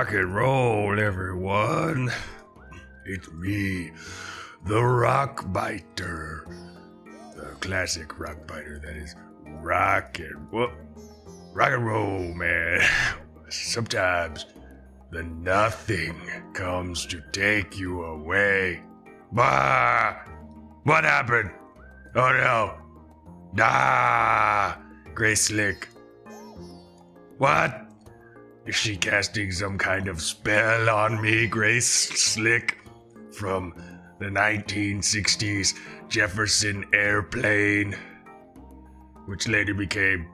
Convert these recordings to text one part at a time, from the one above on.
Rock and roll, everyone. It's me, the Rock Biter. The classic rock biter that is rock and roll, man. Sometimes the nothing comes to take you away. Bah! What happened? Oh no. Grace Slick. What? Is she casting some kind of spell on me, Grace Slick? From the 1960s Jefferson airplane, which later became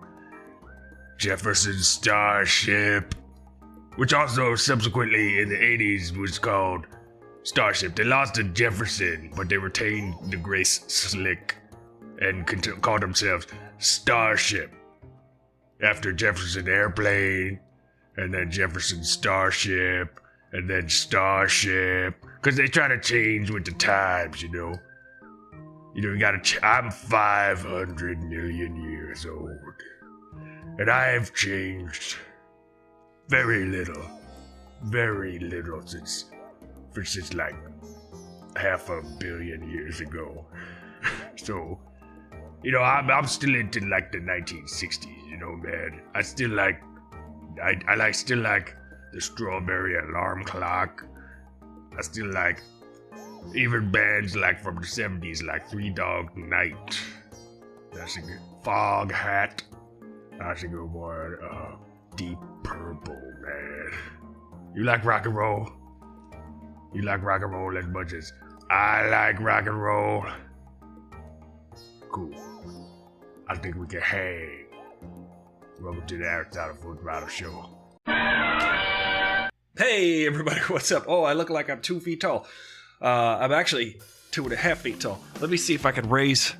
Jefferson Starship, which also subsequently in the 80s was called Starship. They lost to Jefferson, but they retained the Grace Slick and called themselves Starship. After Jefferson Airplane, and then Jefferson Starship, and then Starship. Because they try to change with the times, you know. You gotta I'm 500 million years old. And I have changed very little since like 500 million years ago. So, I'm still into like the 1960s, man. I still like the strawberry alarm clock. I still like even bands like from the 70s, like Three Dog Night. That's a good Fog Hat. That's a good one. Deep Purple, man. You like rock and roll? You like rock and roll as much as I like rock and roll? Cool. I think we can hang. Welcome to the Aristotle Full Throttle Show. Hey everybody, what's up? Oh, I look like I'm 2 feet tall. I'm actually 2.5 feet tall. Let me see if I can raise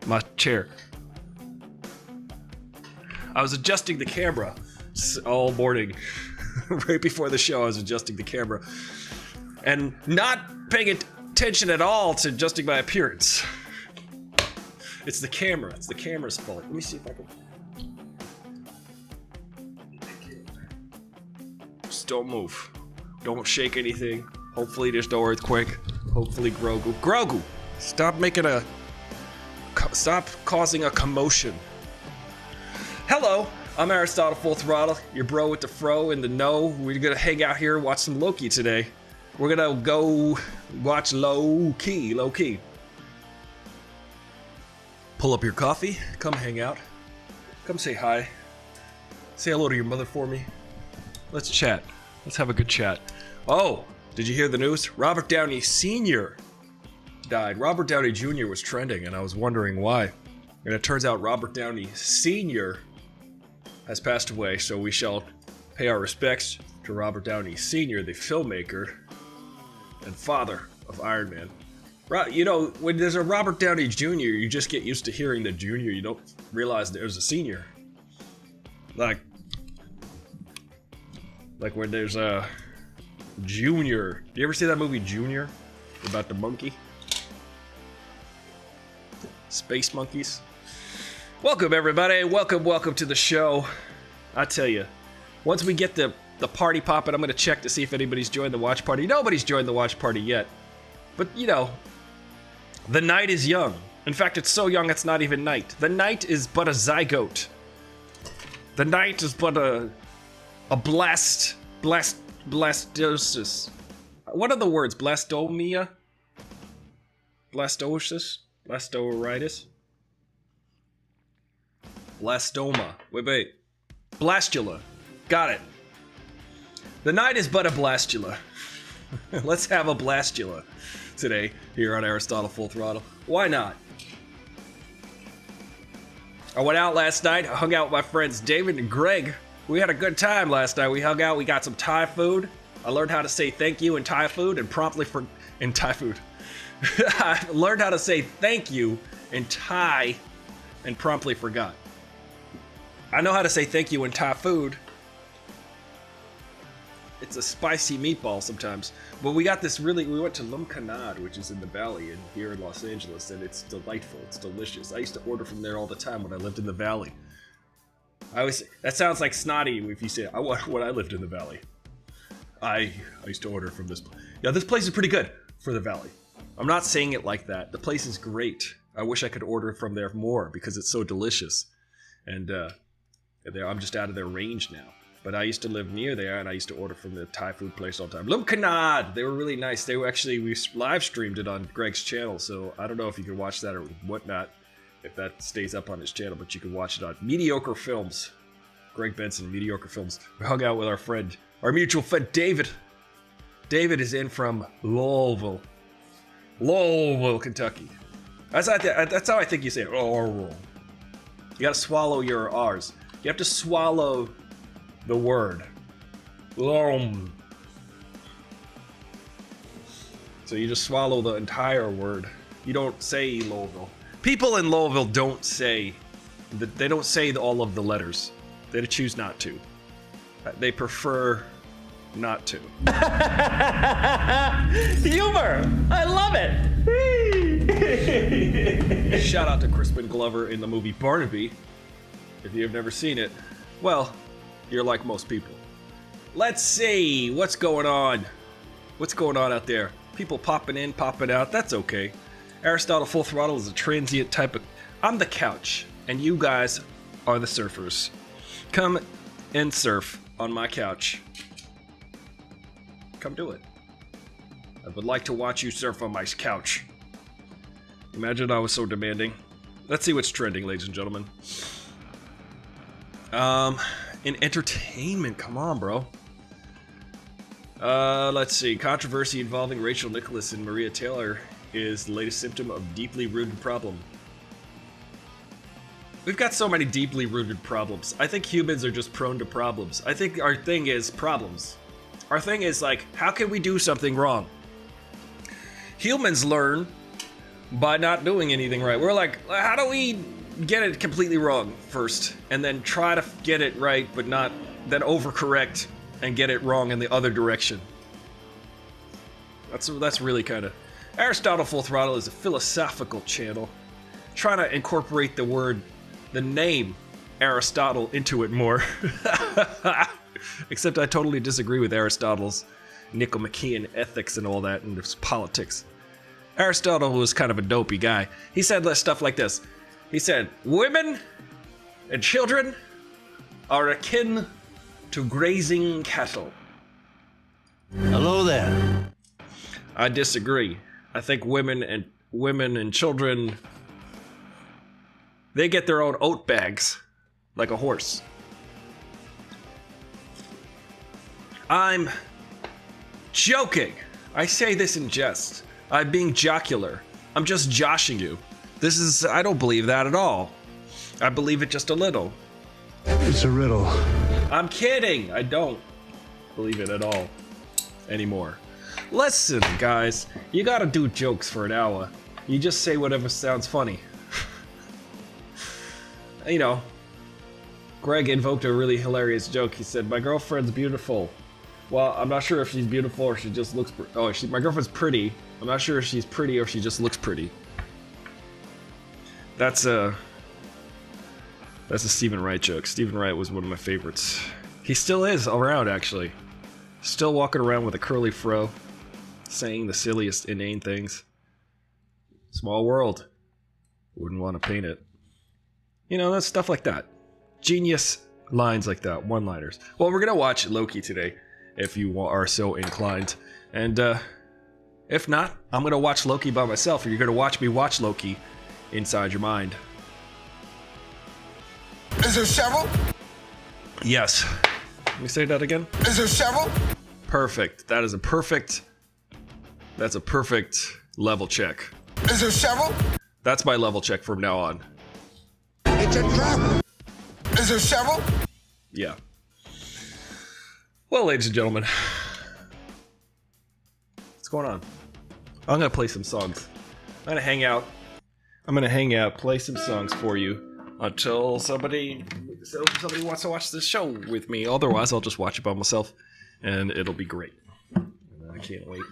my chair. I was adjusting the camera all morning. Right before the show, I was adjusting the camera. And not paying attention at all to adjusting my appearance. It's the camera. It's the camera's fault. Let me see if I can... Just don't move. Don't shake anything. Hopefully there's no earthquake. Hopefully Grogu, stop causing a commotion. Hello, I'm Aristotle Full Throttle, your bro with the fro and the no. We're gonna hang out here and watch some Loki today. We're gonna go watch Loki. Pull up your coffee, come hang out. Come say hi. Say hello to your mother for me. Let's chat. Let's have a good chat. Oh, did you hear the news? Robert Downey Sr. died. Robert Downey Jr. was trending, and I was wondering why. And it turns out Robert Downey Sr. has passed away, so we shall pay our respects to Robert Downey Sr., the filmmaker and father of Iron Man. When there's a Robert Downey Jr., you just get used to hearing the junior. You don't realize there's a senior. Like when there's a Junior. Do you ever see that movie Junior? About the monkey? Space monkeys? Welcome everybody, welcome to the show. I tell you, once we get the party popping, I'm gonna check to see if anybody's joined the watch party. Nobody's joined the watch party yet. But the night is young. In fact, it's so young it's not even night. The night is but a zygote. The night is but a blastosis. What are the words? Blastomia? Blastosis? Blastoritis? Blastoma. Wait. Blastula. Got it. The night is but a blastula. Let's have a blastula today here on Aristotle Full Throttle. Why not? I went out last night. I hung out with my friends David and Greg. We had a good time last night. We hung out. We got some Thai food. I learned how to say thank you in Thai food and I learned how to say thank you in Thai and promptly forgot. I know how to say thank you in Thai food. It's a spicy meatball sometimes. But we went to Lum Kanad, which is in the valley here in Los Angeles, and it's delightful. It's delicious. I used to order from there all the time when I lived in the valley. That sounds like snotty if you say when I lived in the valley. I used to order from this. Yeah, this place is pretty good for the Valley. I'm not saying it like that. The place is great. I wish I could order from there more because it's so delicious. And I'm just out of their range now. But I used to live near there, and I used to order from the Thai food place all the time. Lumkanad! They were really nice. They were actually, we live streamed it on Greg's channel, so I don't know if you can watch that or whatnot, if that stays up on his channel, but you can watch it on Mediocre Films. Greg Benson, Mediocre Films. We hung out with our mutual friend, David. David is in from Louisville, Kentucky. That's how I think you say it. Louisville. You gotta swallow your R's. You have to swallow the word. So you just swallow the entire word. You don't say Louisville. People in Louisville don't say all of the letters. They choose not to. They prefer not to. Humor! I love it! Shout out to Crispin Glover in the movie Barnaby. If you've never seen it, well, you're like most people. Let's see, what's going on? What's going on out there? People popping in, popping out, that's okay. Aristotle Full Throttle is a transient type of... I'm the couch, and you guys are the surfers. Come and surf on my couch. Come do it. I would like to watch you surf on my couch. Imagine I was so demanding. Let's see what's trending, ladies and gentlemen. In entertainment, come on, bro. Let's see. Controversy involving Rachel Nicholas and Maria Taylor is the latest symptom of deeply rooted problem. We've got so many deeply rooted problems. I think humans are just prone to problems. I think our thing is problems. Our thing is like, how can we do something wrong? Humans learn by not doing anything right. We're like, how do we get it completely wrong first, and then try to get it right, but not, then overcorrect and get it wrong in the other direction. That's really kind of... Aristotle Full Throttle is a philosophical channel, trying to incorporate the name Aristotle into it more. Except I totally disagree with Aristotle's Nicomachean ethics and all that, and his politics. Aristotle was kind of a dopey guy. He said stuff like this. He said, women and children are akin to grazing cattle. Hello there. I disagree. I think women and children, they get their own oat bags, like a horse. I'm joking. I say this in jest. I'm being jocular. I'm just joshing you. I don't believe that at all. I believe it just a little. It's a riddle. I'm kidding. I don't believe it at all anymore. Listen, guys, you gotta do jokes for an hour. You just say whatever sounds funny. You know, Greg invoked a really hilarious joke. He said, my girlfriend's beautiful. Well, I'm not sure if she's beautiful or she just looks my girlfriend's pretty. I'm not sure if she's pretty or she just looks pretty. That's a Stephen Wright joke. Stephen Wright was one of my favorites. He still is around, actually. Still walking around with a curly fro, saying the silliest, inane things. Small world. Wouldn't want to paint it. You know, that's stuff like that. Genius lines like that, one-liners. Well, we're gonna watch Loki today, if you are so inclined. And if not, I'm gonna watch Loki by myself, or you're gonna watch me watch Loki inside your mind. Is there several? Yes. Let me say that again. Is there several? Perfect. That's a perfect level check. Is there several? That's my level check from now on. It's a trap. Is there several? Yeah. Well, ladies and gentlemen, what's going on? I'm gonna play some songs. I'm gonna hang out, play some songs for you until somebody wants to watch this show with me. Otherwise, I'll just watch it by myself, and it'll be great. And I can't wait.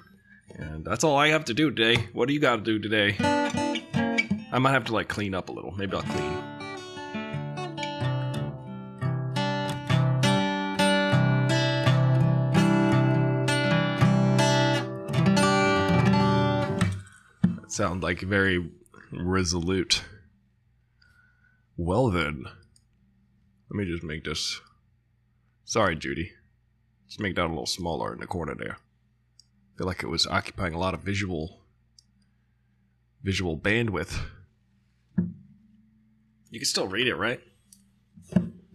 And that's all I have to do today. What do you got to do today? I might have to clean up a little. Maybe I'll clean. sound like very resolute. Well then, let me just make this. Sorry, Judy. Just make that a little smaller in the corner there. I feel like it was occupying a lot of visual bandwidth. You can still read it, right?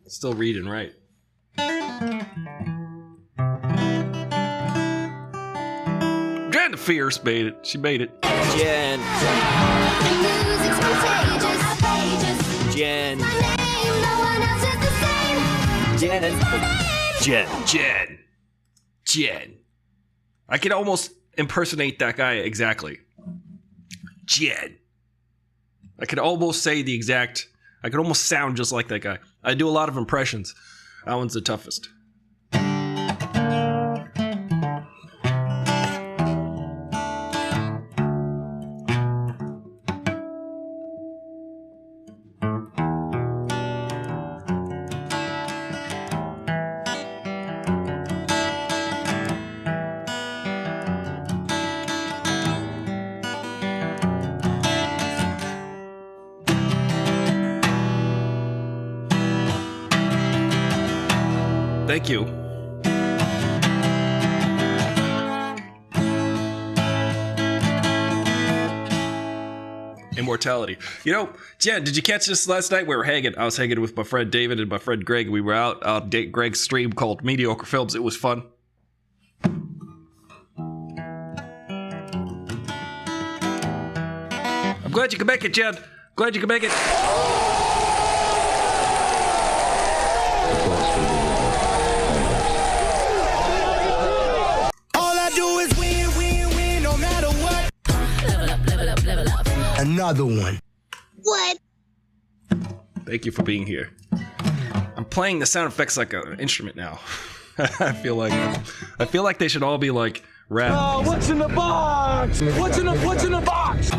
Still read and write. Jen Fierce made it. She made it. Jen. Jen. Jen. I can almost impersonate that guy exactly. Jen. I could almost say the exact. I could almost sound just like that guy. I do a lot of impressions. That one's the toughest. Thank you. Immortality. You know, Jen, did you catch this last night? We were hanging. I was hanging with my friend David and my friend Greg. We were out on Greg's stream called Mediocre Films. It was fun. I'm glad you could make it, Jen. Glad you could make it. Another one. What? Thank you for being here. I'm playing the sound effects like an instrument now. I feel like they should all be like rap. Oh, what's in the box? What's in the box?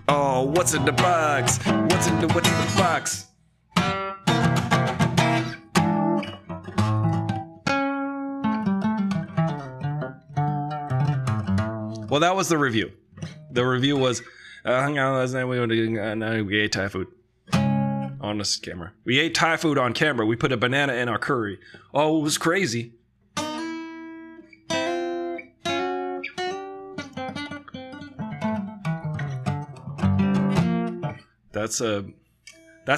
Oh, what's in the box? What's in the box? Well, that was the review. The review was, hung out last night, we ate Thai food on this camera. We ate Thai food on camera. We put a banana in our curry. Oh, it was crazy. That's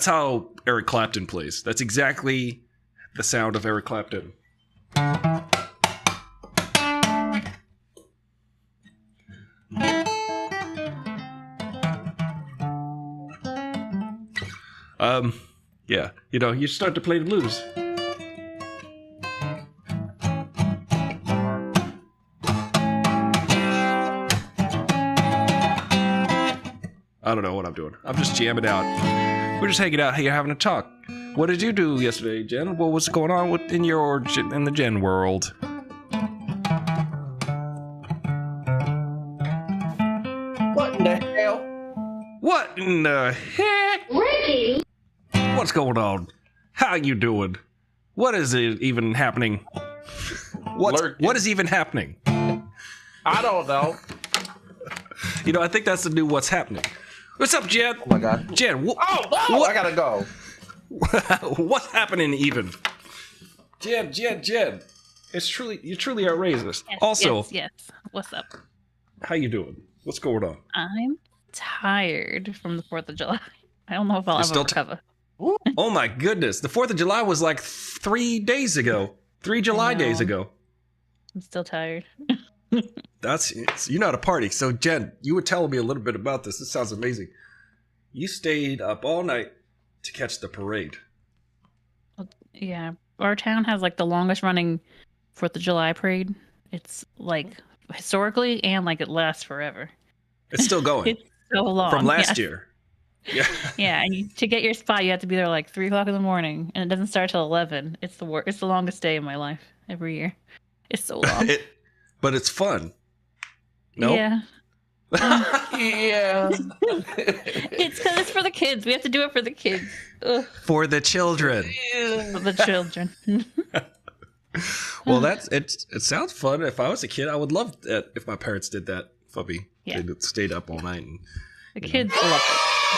how Eric Clapton plays. That's exactly the sound of Eric Clapton. Yeah, you know, you start to play the blues. I don't know what I'm doing. I'm just jamming out. We're just hanging out here having a talk. What did you do yesterday, Jen? What was going on in the Jen world? What in the hell? What in the heck? Ricky! What's going on? How you doing? What is it even happening? What is even happening? I don't know. You know, I think that's the new what's happening. What's up, Jen? Oh my god. Jen, Oh, I gotta go. what's happening even? Jen. You truly outrageous. Yes, Also, yes. What's up? how you doing? What's going on? I'm tired from the 4th of July. I don't know if I'll You're ever still recover. Oh my goodness. The 4th of July was like 3 days ago. 3 July days ago. I'm still tired. You're not a party. So Jen, you were telling me a little bit about this. This sounds amazing. You stayed up all night to catch the parade. Yeah. Our town has like the longest running 4th of July parade. It's like historically and like it lasts forever. It's still going. It's so long. From last yeah. year. Yeah. Yeah, and to get your spot, you have to be there like 3 o'clock in the morning, and it doesn't start till 11. It's the longest day of my life every year. It's so long. But it's fun. No? Yeah. Yeah. It's because it's for the kids. We have to do it for the kids. Ugh, For the children. for the children. Well, it sounds fun. If I was a kid, I would love that if my parents did that for me. Yeah. They stayed up all night. And, The kids love it.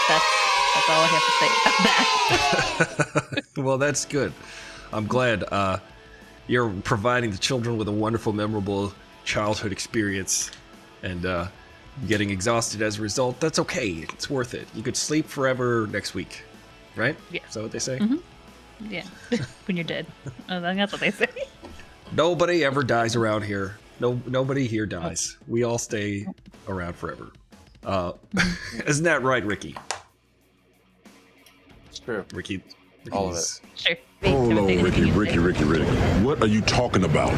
That's all I have to say about that. well, that's good. I'm glad you're providing the children with a wonderful, memorable childhood experience, and getting exhausted as a result. That's okay. It's worth it. You could sleep forever next week, right? Yeah. Is that what they say? Mm-hmm. Yeah. When you're dead. That's what they say. Nobody ever dies around here. Nobody here dies. We all stay around forever. Isn't that right, Ricky? It's true. Ricky. All of it. Sure. Hold on, Ricky. What are you talking about?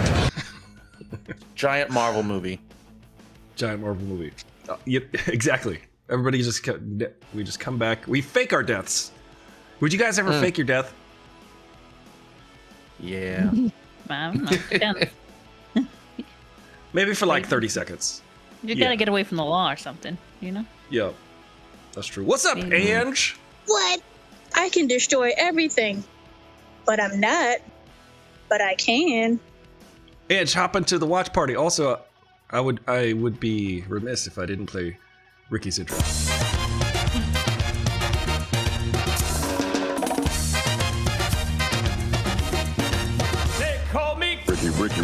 Giant Marvel movie. Giant Marvel movie. Yep, exactly. Everybody we just come back. We fake our deaths. Would you guys ever fake your death? Yeah. I don't know. Depends. Maybe for like 30 seconds. You gotta get away from the law or something, you know? Yeah, that's true. What's up, Ange? What? I can destroy everything. But I'm not. But I can. Ange, hop into the watch party. Also, I would be remiss if I didn't play Ricky's intro. They call me Ricky. Buenas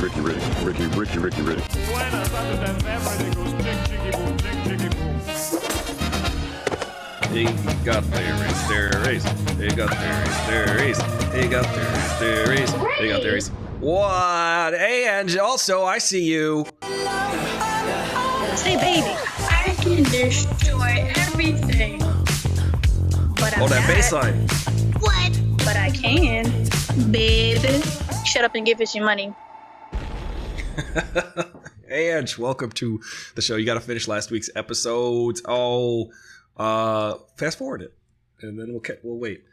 tardes, everybody goes chick, chicky, boom, chick, chicky, boom. He got there, is there is. He got there, is there is. He got there, is there is. He got there is. What? Ange, also, I see you. Say, baby, I can destroy everything. But I'm Oh, that not. bass line. What? But I can. Baby. Shut up and give us your money. Ange, welcome to the show. You got to finish last week's episodes. Oh, fast forward it, and then we'll wait.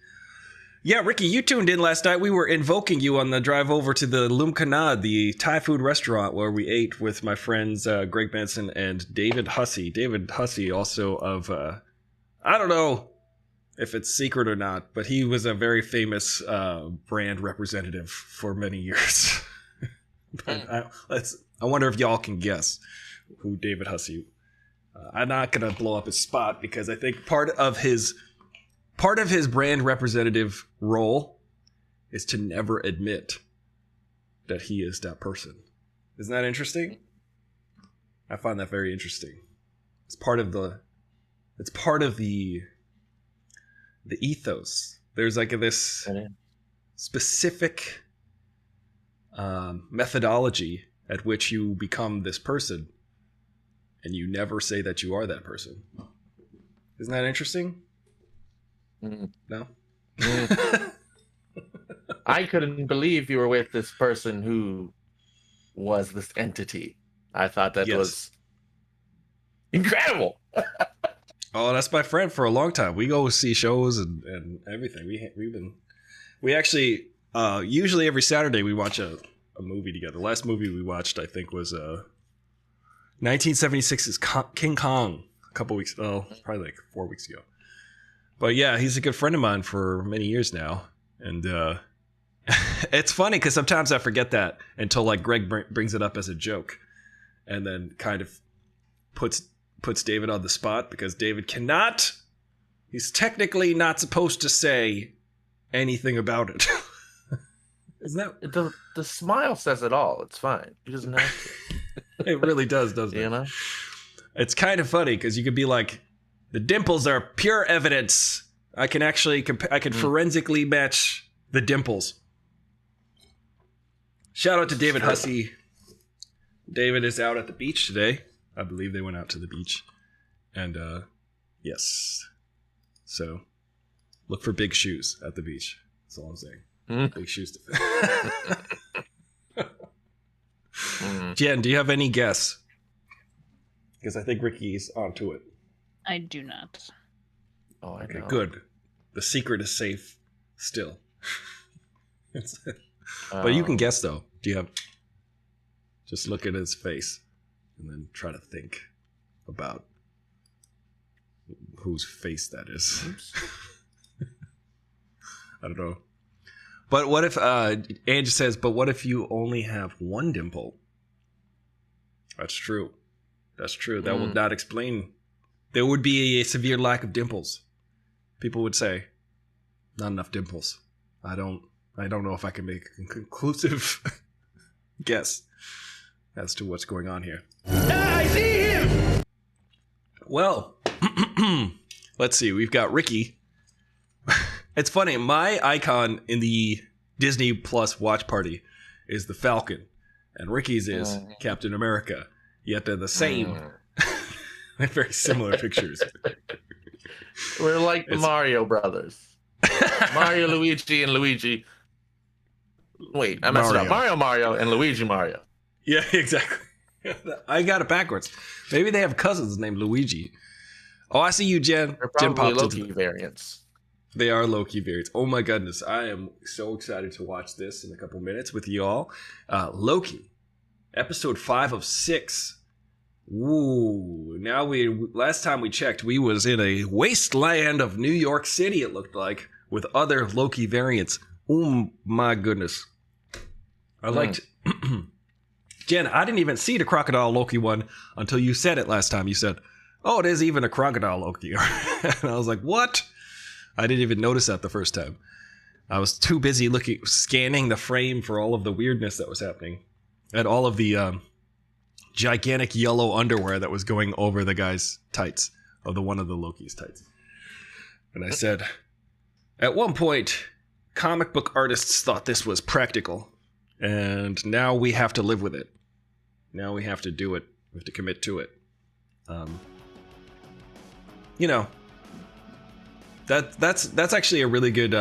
Yeah, Ricky, you tuned in last night. We were invoking you on the drive over to the Lumkanad, the Thai food restaurant where we ate with my friends Greg Benson and David Hussey. David Hussey, also of, I don't know if it's secret or not, but he was a very famous brand representative for many years. But I wonder if y'all can guess who David Hussey. I'm not gonna blow up his spot because I think part of his brand representative role is to never admit that he is that person. Isn't that interesting? I find that very interesting. It's part of the ethos. There's like this specific methodology at which you become this person, and you never say that you are that person. Isn't that interesting? No? I couldn't believe you were with this person who was this entity. I thought that was incredible. Oh, that's my friend for a long time. We go see shows and everything. We actually usually every Saturday we watch a movie together. The last movie we watched, I think, was 1976's King Kong. A couple weeks, probably like 4 weeks ago. But yeah, he's a good friend of mine for many years now, and it's funny because sometimes I forget that until like Greg brings it up as a joke, and then kind of puts David on the spot because David cannot. He's technically not supposed to say anything about it. Isn't that the smile says it all? It's fine. He doesn't have to. It really does, doesn't it? You know, it's kind of funny because you could be like, the dimples are pure evidence. I can actually I can forensically match the dimples. Shout out to David Hussey. David is out at the beach today. I believe they went out to the beach. And yes. So look for big shoes at the beach. That's all I'm saying. Big shoes to fit. Jen, do you have any guess? Because I think Ricky's onto it. I do not. oh, I Okay, know. good. The secret is safe still. But you can guess though. Do you have? Just look at his face, and then try to think about whose face that is. I don't know. But what if Angie says? But what if you only have one dimple? That's true. That's true. That would not explain. There would be a severe lack of dimples. People would say, not enough dimples. I don't know if I can make a conclusive guess as to what's going on here. I see him! Well, let's see. We've got Ricky. It's funny. My icon in the Disney Plus watch party is the Falcon, and Ricky's is Captain America. Yet they're the same. They're very similar pictures. We're like the Mario brothers. Mario, Luigi, and Luigi. Wait, I messed it up. Mario, and Luigi Mario. Yeah, exactly. I got it backwards. Maybe they have cousins named Luigi. Oh, I see you, Jen. They're Jen probably popped Loki variants. They are Loki variants. Oh my goodness. I am so excited to watch this in a couple minutes with y'all. Loki, episode 5 of 6. Ooh, now last time we checked, we was in a wasteland of New York City, it looked like, with other Loki variants. Oh my goodness. I liked Jen, I didn't even see the Crocodile Loki one until you said it last time. You said, oh, there's even a Crocodile Loki. And I was like, what? I didn't even notice that the first time. I was too busy scanning the frame for all of the weirdness that was happening. And all of the gigantic yellow underwear that was going over the guy's tights, of one of the Loki's tights. And I said, at one point, comic book artists thought this was practical, and now we have to live with it. Now we have to do it. We have to commit to it. That's actually a really good.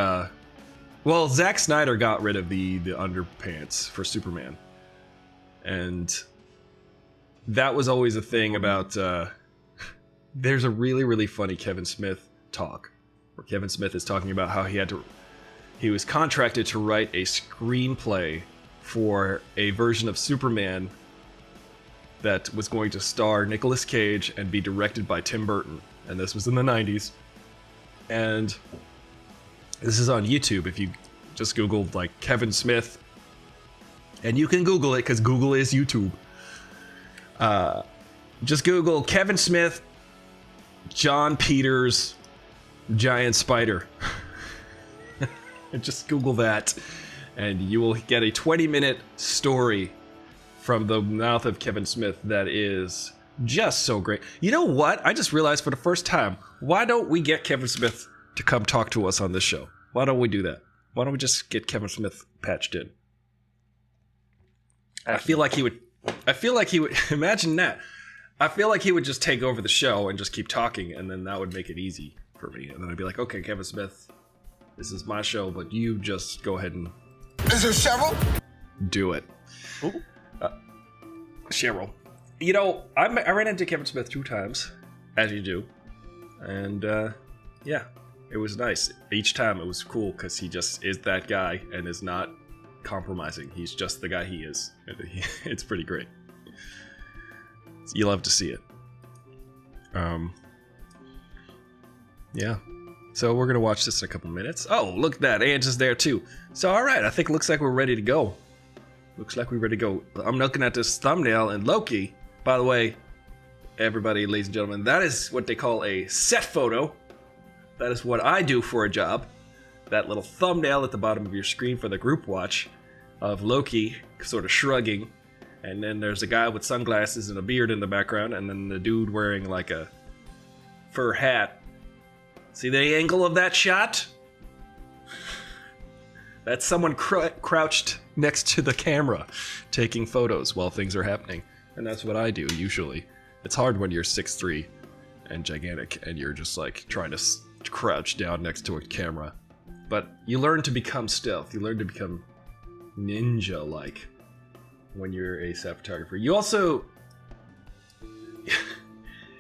Well, Zack Snyder got rid of the underpants for Superman, and that was always a thing about. There's a really, really funny Kevin Smith talk where Kevin Smith is talking about how he was contracted to write a screenplay for a version of Superman that was going to star Nicolas Cage and be directed by Tim Burton. And this was in the 90s. And this is on YouTube. If you just Googled like Kevin Smith, and you can Google it because Google is YouTube. Just Google Kevin Smith, John Peters, giant spider. Just Google that, and you will get a 20-minute story from the mouth of Kevin Smith that is just so great. You know what? I just realized for the first time, why don't we get Kevin Smith to come talk to us on this show? Why don't we do that? Why don't we just get Kevin Smith patched in? I feel like he would imagine that. I feel like he would just take over the show and just keep talking, and then that would make it easy for me. And then I'd be like, okay, Kevin Smith, this is my show, but you just go ahead and... Is there Cheryl? Do it. Cheryl. You know, I ran into Kevin Smith 2 times, as you do. And, yeah, it was nice. Each time it was cool, because he just is that guy and is not compromising. He's just the guy he is. It's pretty great. You love to see it. Yeah. So we're gonna watch this in a couple minutes. Oh, look at that. Ange is there too. So alright, I think it looks like we're ready to go. Looks like we're ready to go. I'm looking at this thumbnail, and Loki, by the way, everybody, ladies and gentlemen, that is what they call a set photo. That is what I do for a job. That little thumbnail at the bottom of your screen for the group watch of Loki sort of shrugging. And then there's a guy with sunglasses and a beard in the background, and then the dude wearing like a fur hat. See the angle of that shot? That's someone crouched next to the camera taking photos while things are happening. And that's what I do usually. It's hard when you're 6'3" and gigantic and you're just like trying to crouch down next to a camera. But you learn to become stealth. You learn to become ninja-like when you're a set photographer. You also...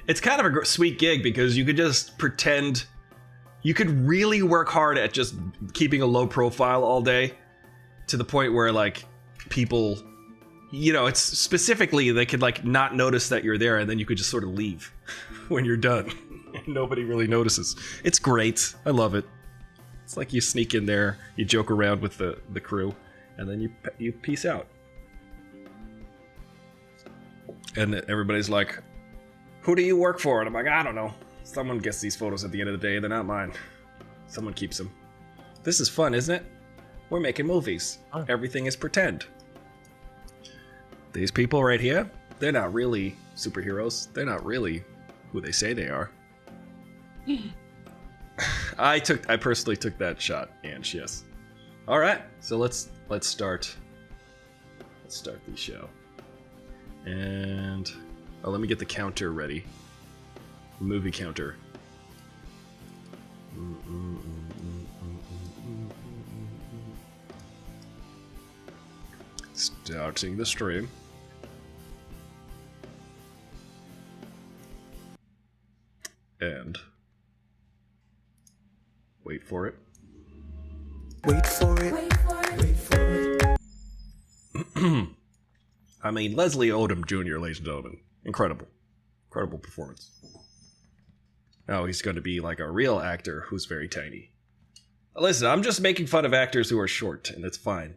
It's kind of a sweet gig because you could just pretend... You could really work hard at just keeping a low profile all day to the point where, like, people... You know, it's specifically, they could, like, not notice that you're there, and then you could just sort of leave when you're done. Nobody really notices. It's great. I love it. It's like you sneak in there, you joke around with the crew, and then you peace out. And everybody's like, who do you work for? And I'm like, I don't know. Someone gets these photos at the end of the day. They're not mine. Someone keeps them. This is fun, isn't it? We're making movies. Everything is pretend. These people right here, they're not really superheroes. They're not really who they say they are. I personally took that shot, and yes. All right, so let's start. Let's start the show. And let me get the counter ready. Movie counter. Starting the stream. And wait for it. Wait for it. Wait for it. I mean, Leslie Odom Jr., ladies and gentlemen. Incredible. Incredible performance. Now he's going to be like a real actor who's very tiny. Listen, I'm just making fun of actors who are short, and it's fine.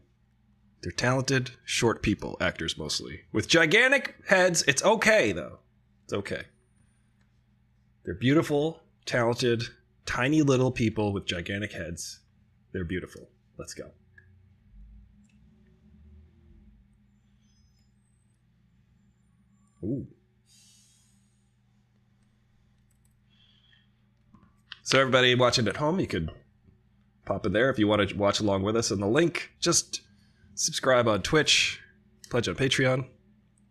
They're talented, short people, actors mostly. With gigantic heads, it's okay, though. It's okay. They're beautiful, talented, tiny little people with gigantic heads. They're beautiful. Let's go. Ooh. So everybody watching at home, you could pop in there if you want to watch along with us. And the link, just subscribe on Twitch, pledge on Patreon.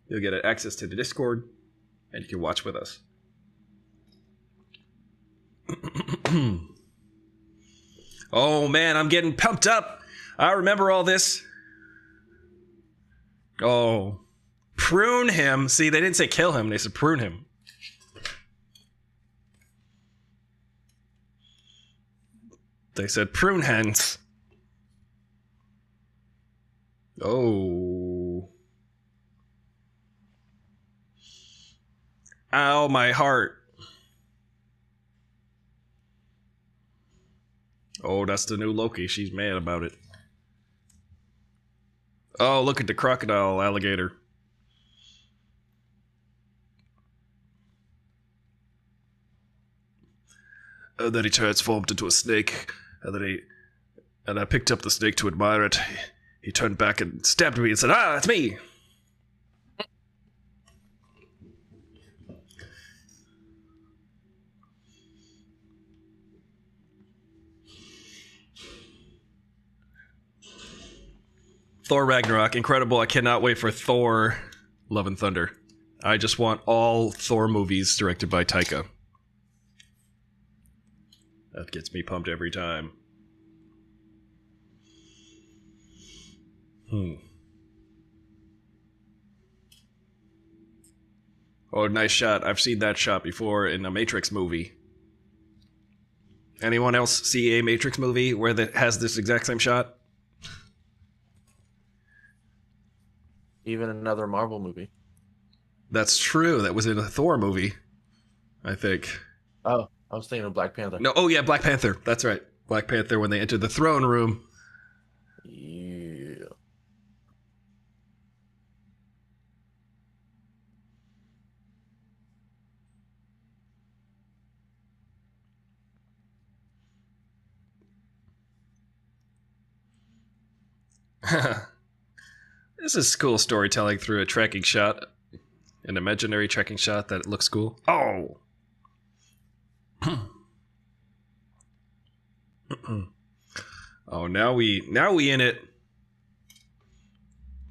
You'll get access to the Discord, and you can watch with us. Oh man, I'm getting pumped up. I remember all this. Oh, prune him. See, they didn't say kill him. They said prune him. They said prune hands. Oh. Ow, my heart. Oh, that's the new Loki. She's mad about it. Oh, look at the crocodile alligator. And then he transformed into a snake. And I picked up the snake to admire it. He turned back and stabbed me and said, "Ah, it's me!" Thor Ragnarok, incredible. I cannot wait for Thor Love and Thunder. I just want all Thor movies directed by Taika. That gets me pumped every time. Oh, nice shot. I've seen that shot before in a Matrix movie. Anyone else see a Matrix movie where that has this exact same shot? Even another Marvel movie. That's true. That was in a Thor movie, I think. Oh, I was thinking of Black Panther. No, oh yeah, Black Panther. That's right. Black Panther when they entered the throne room. Yeah. This is cool storytelling through a tracking shot. An imaginary tracking shot that looks cool. Oh! Oh, now we in it.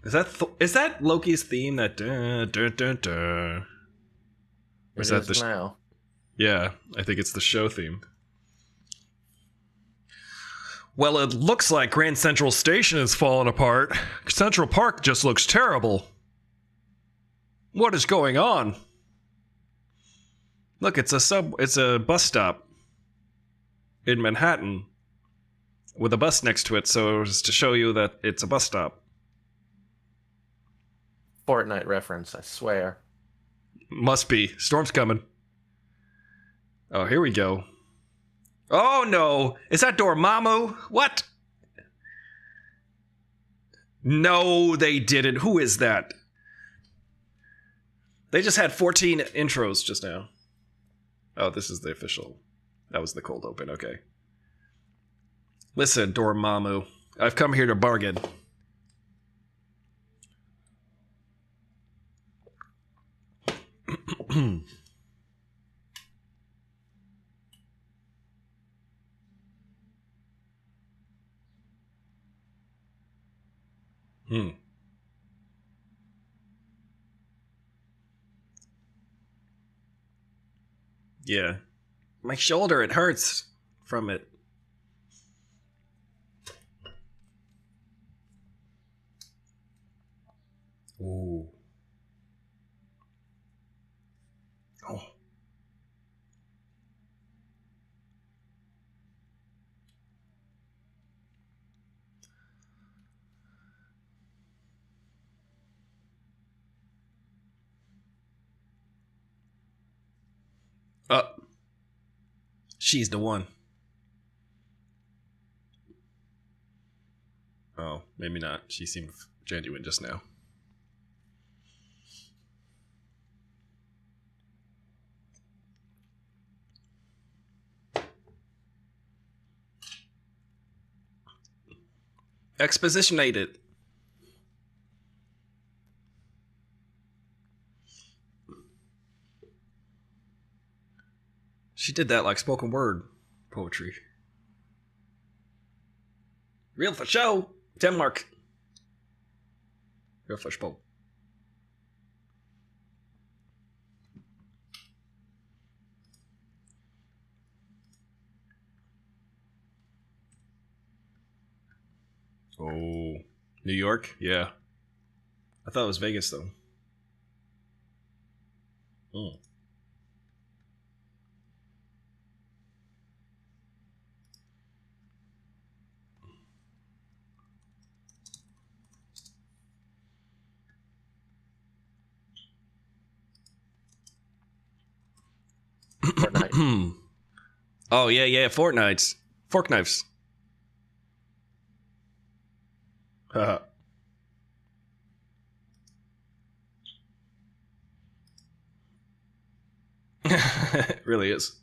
Is that Loki's theme? That dun, dun, dun, dun. Or is that the now? Yeah, I think it's the show theme. Well, it looks like Grand Central Station is falling apart. Central Park just looks terrible. What is going on? Look, it's a bus stop in Manhattan with a bus next to it, so it's to show you that it's a bus stop. Fortnite reference, I swear. Must be. Storm's coming. Oh, here we go. Oh no! Is that Dormammu? What? No, they didn't. Who is that? They just had 14 intros just now. Oh, this is the official. That was the cold open. Okay. Listen, Dormammu, I've come here to bargain. Yeah. My shoulder, it hurts from it. Ooh. Oh. She's the one. Oh, maybe not. She seemed genuine just now. Expositionated. She did that like spoken word poetry. Real for show. Denmark. Real for show. Oh, New York? Yeah. I thought it was Vegas, though. Oh. Fortnite. Oh, yeah, Fortnite's. Fork knives. Haha. It really is.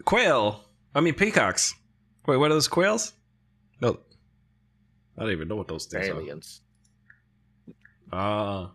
Quail. I mean, peacocks. Wait, what are those quails? No. I don't even know what those things Aliens. are. Ah.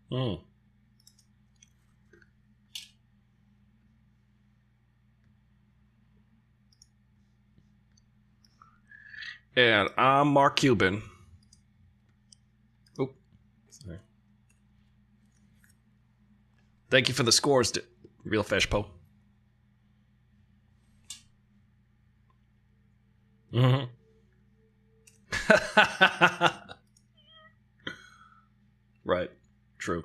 Mm. And I'm Mark Cuban. Oop. Sorry. Thank you for the scores, Real Fish Po. Mm-hmm. Right. True.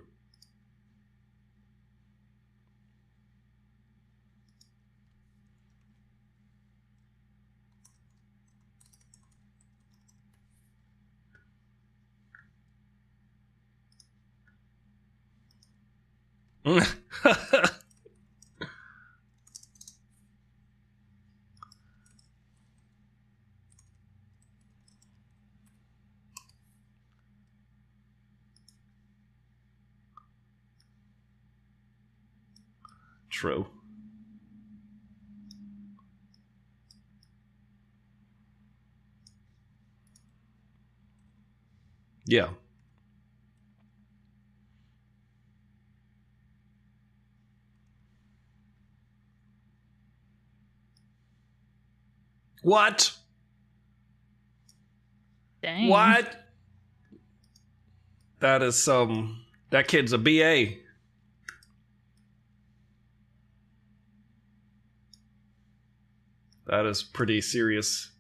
True. Yeah. What? Dang. What? That is that kid's a BA. That is pretty serious.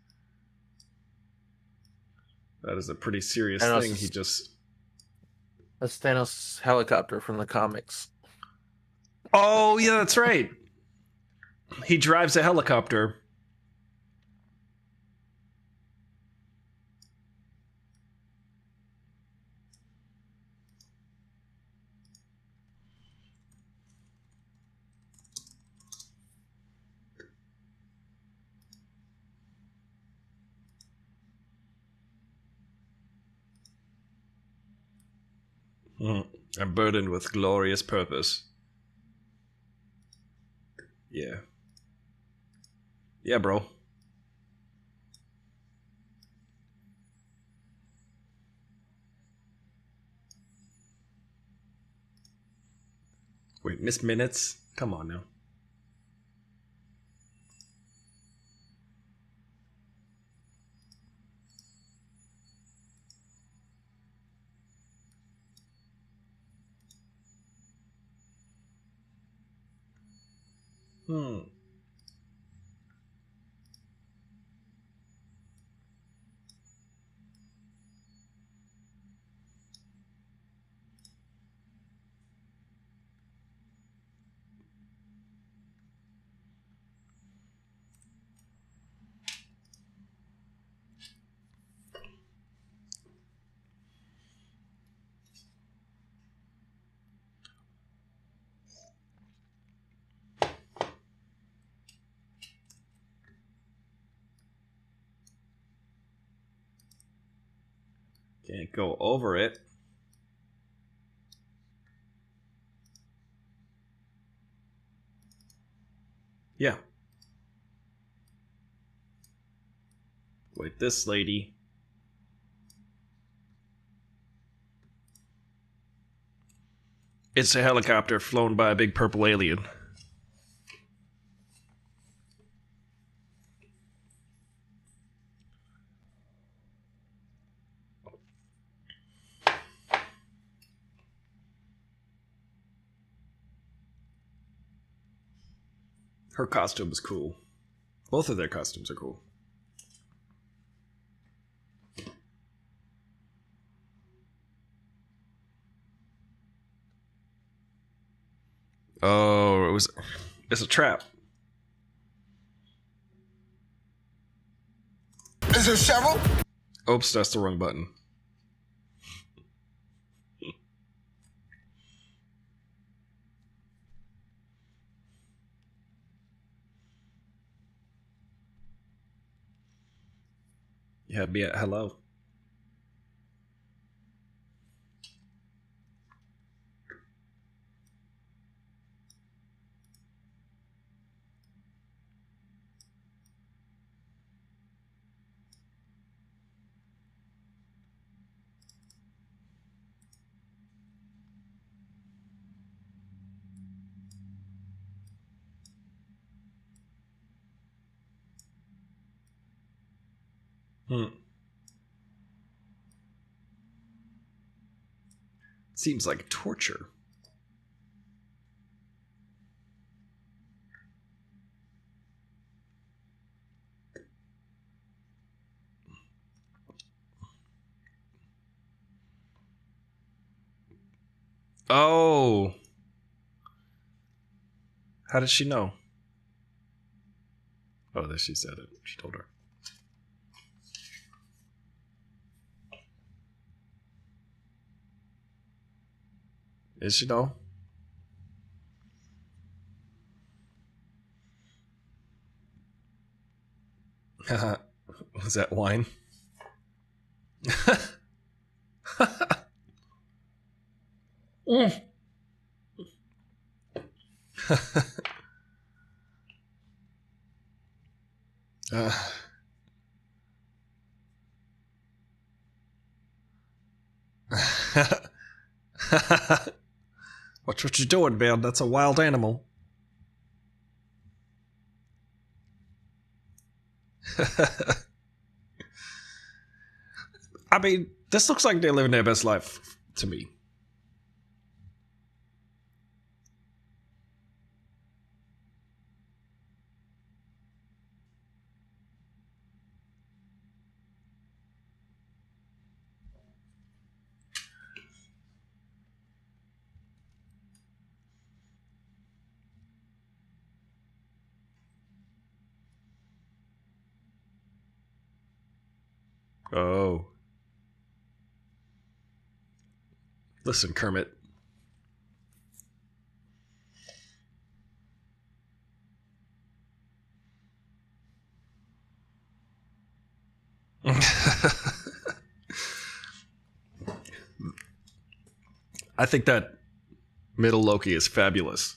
That is a pretty serious thing. He just... That's Thanos' helicopter from the comics. Oh, yeah, that's right. He drives a helicopter. I'm burdened with glorious purpose. Yeah. Yeah, bro. Wait, Miss Minutes? Come on now. Can't go over it. Yeah. Wait, this lady. It's a helicopter flown by a big purple alien. Her costume is cool. Both of their costumes are cool. Oh, it's a trap. Is there several? Oops, that's the wrong button. You had me at hello. Seems like torture. Oh. How did she know? Oh, there she said it. She told her. Is she though? Was that wine? Watch what you're doing, man. That's a wild animal. I mean, this looks like they're living their best life. to me. Oh. Listen, Kermit. I think that middle Loki is fabulous.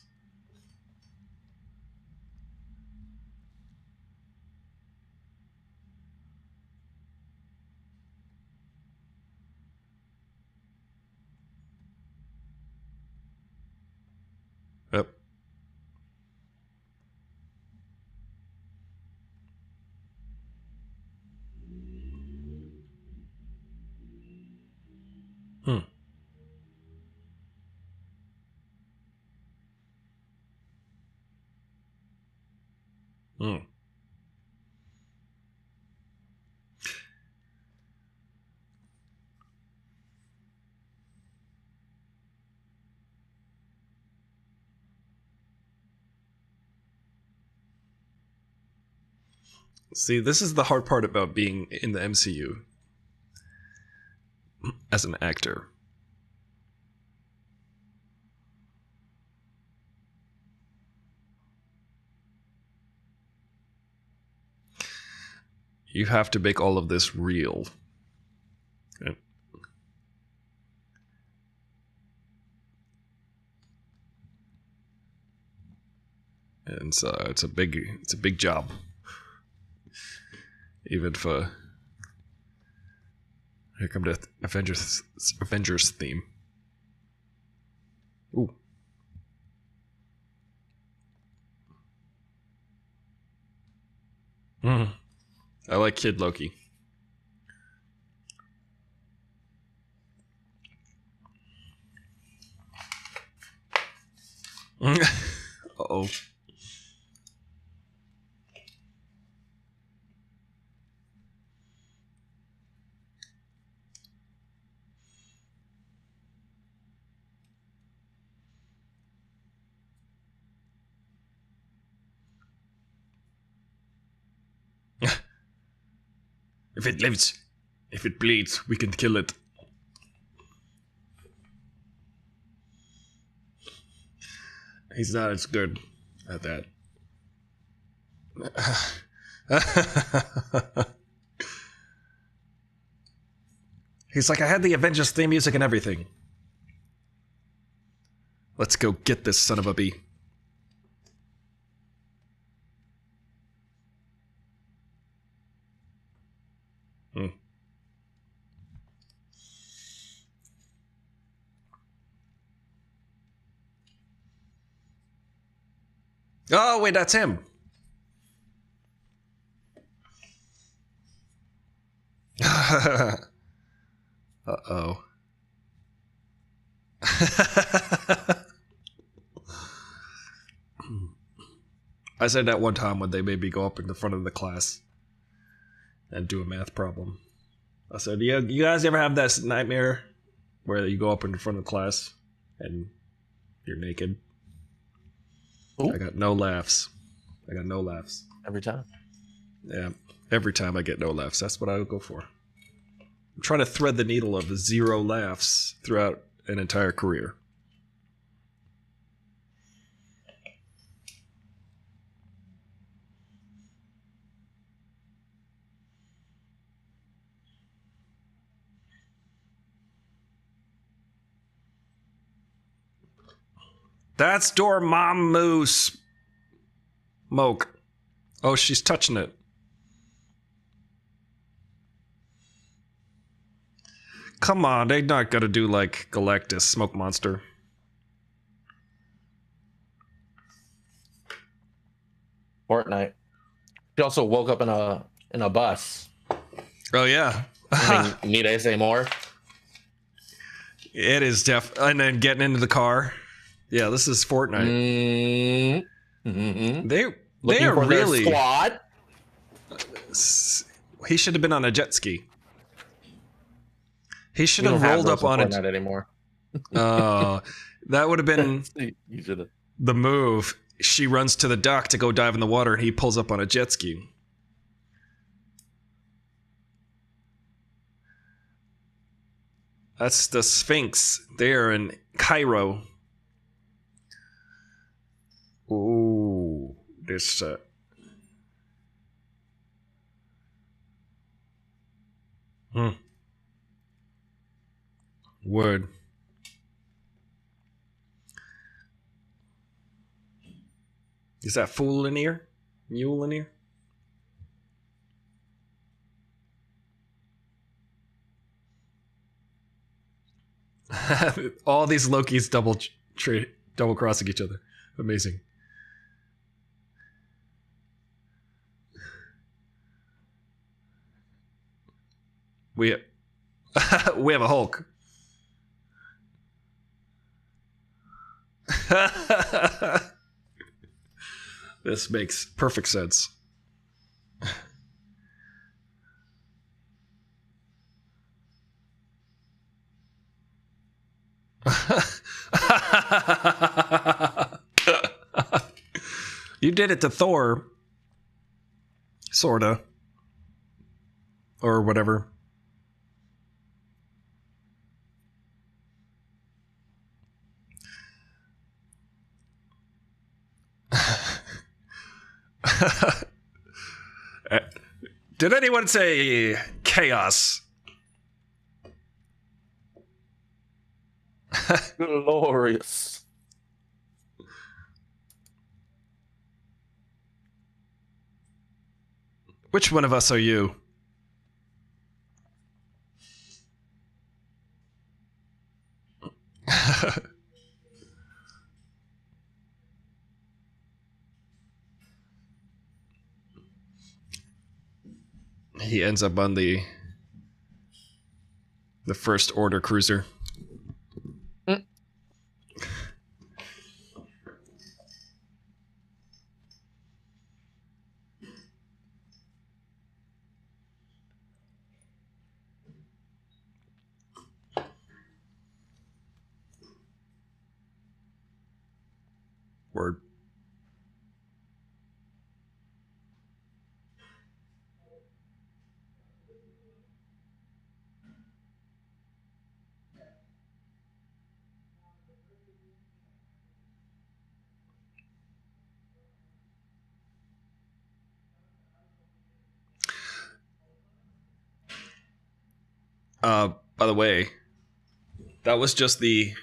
Yep. Hmm. Hmm. See, this is the hard part about being in the MCU as an actor. You have to make all of this real. And so it's a big job. Even for here come the Avengers theme. Ooh. I like Kid Loki. Uh-oh. If it lives, if it bleeds, we can kill it. He's not as good at that. He's like, I had the Avengers theme music and everything. Let's go get this son of a bee. Oh, wait, that's him. Uh-oh. I said that one time when they made me go up in the front of the class and do a math problem. I said, yeah, you guys ever have that nightmare where you go up in the front of the class and you're naked? Ooh. I got no laughs. Every time. Yeah, every time I get no laughs. That's what I would go for. I'm trying to thread the needle of 0 laughs throughout an entire career. That's Dormammu Smoke. Oh, she's touching it. Come on, they're not gonna do like Galactus Smoke Monster. Fortnite. She also woke up in a bus. Oh yeah. I mean, need I say more? It is and then getting into the car. Yeah, this is Fortnite. Mm-hmm. They Looking are for their really. squad. He should have been on a jet ski. He should We have don't rolled those up on in it. Fortnite anymore. That would have been You should have. the move. She runs to the dock to go dive in the water, and he pulls up on a jet ski. That's the Sphinx there in Cairo. Ooh, this. Word. Is that fool in here? Mule in here? All these Lokis double crossing each other. Amazing. We have a Hulk. This makes perfect sense. You did it to Thor. Sorta. Or whatever. Did anyone say chaos? Glorious. Which one of us are you? He ends up on the First Order cruiser. Word. By the way, that was just the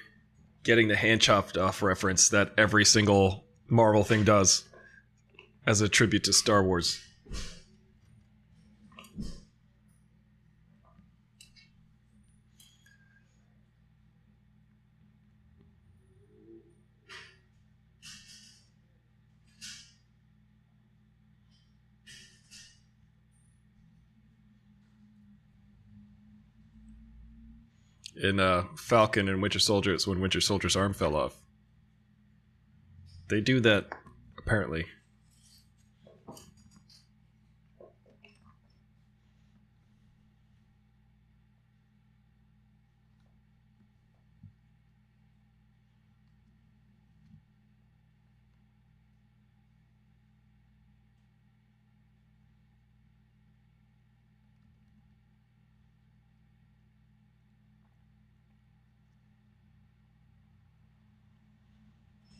getting the hand chopped off reference that every single Marvel thing does as a tribute to Star Wars. In Falcon and Winter Soldier, it's when Winter Soldier's arm fell off. They do that, apparently.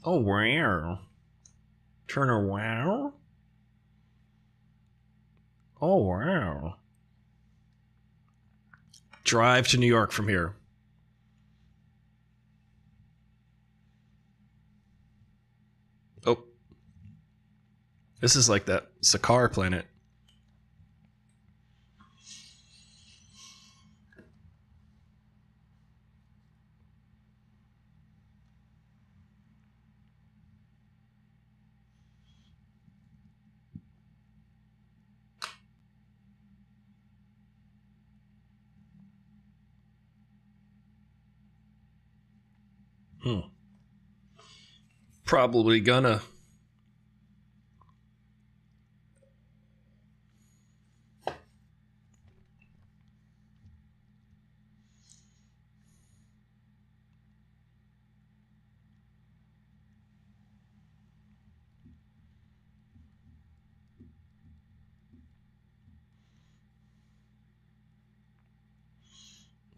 Oh, wow. Turner, wow. Oh, wow. Drive to New York from here. Oh. This is like that Sakaar planet. Probably gonna.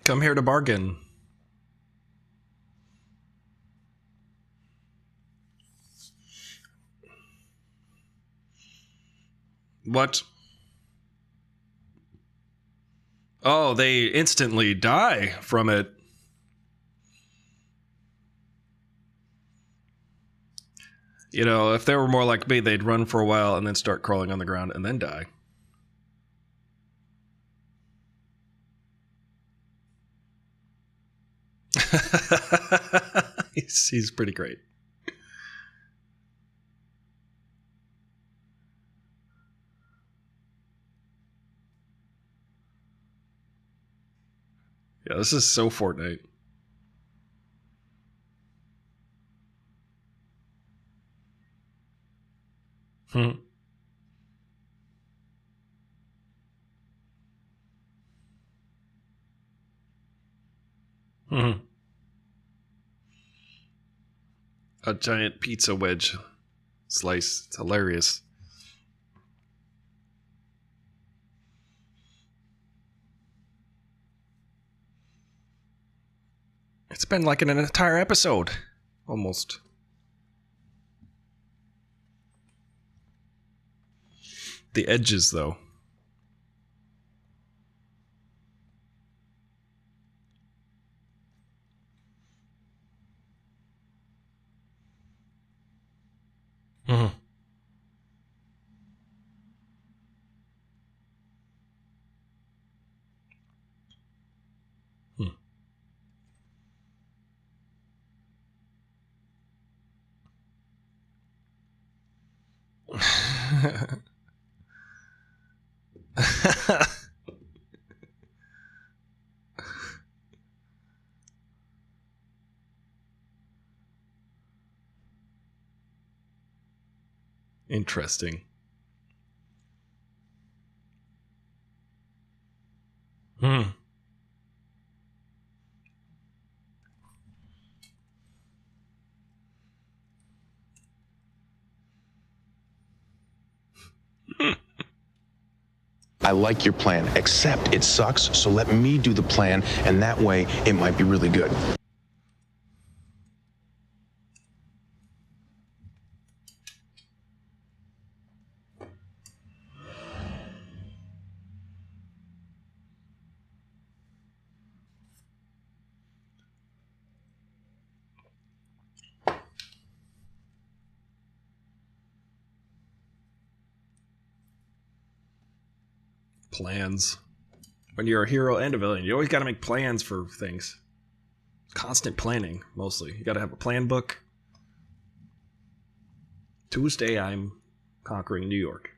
Come here to bargain. What? Oh, they instantly die from it. You know, if they were more like me, they'd run for a while and then start crawling on the ground and then die. He's pretty great. Yeah, this is so Fortnite. Hmm. Hmm. A giant pizza wedge slice. It's hilarious. It's been like an entire episode. Almost. The edges, though. Hmm. Hmm. Interesting. Hmm. I like your plan, except it sucks, so let me do the plan, and that way it might be really good. Plans. When you're a hero and a villain, you always got to make plans for things. Constant planning, mostly. You got to have a plan book. Tuesday, I'm conquering New York.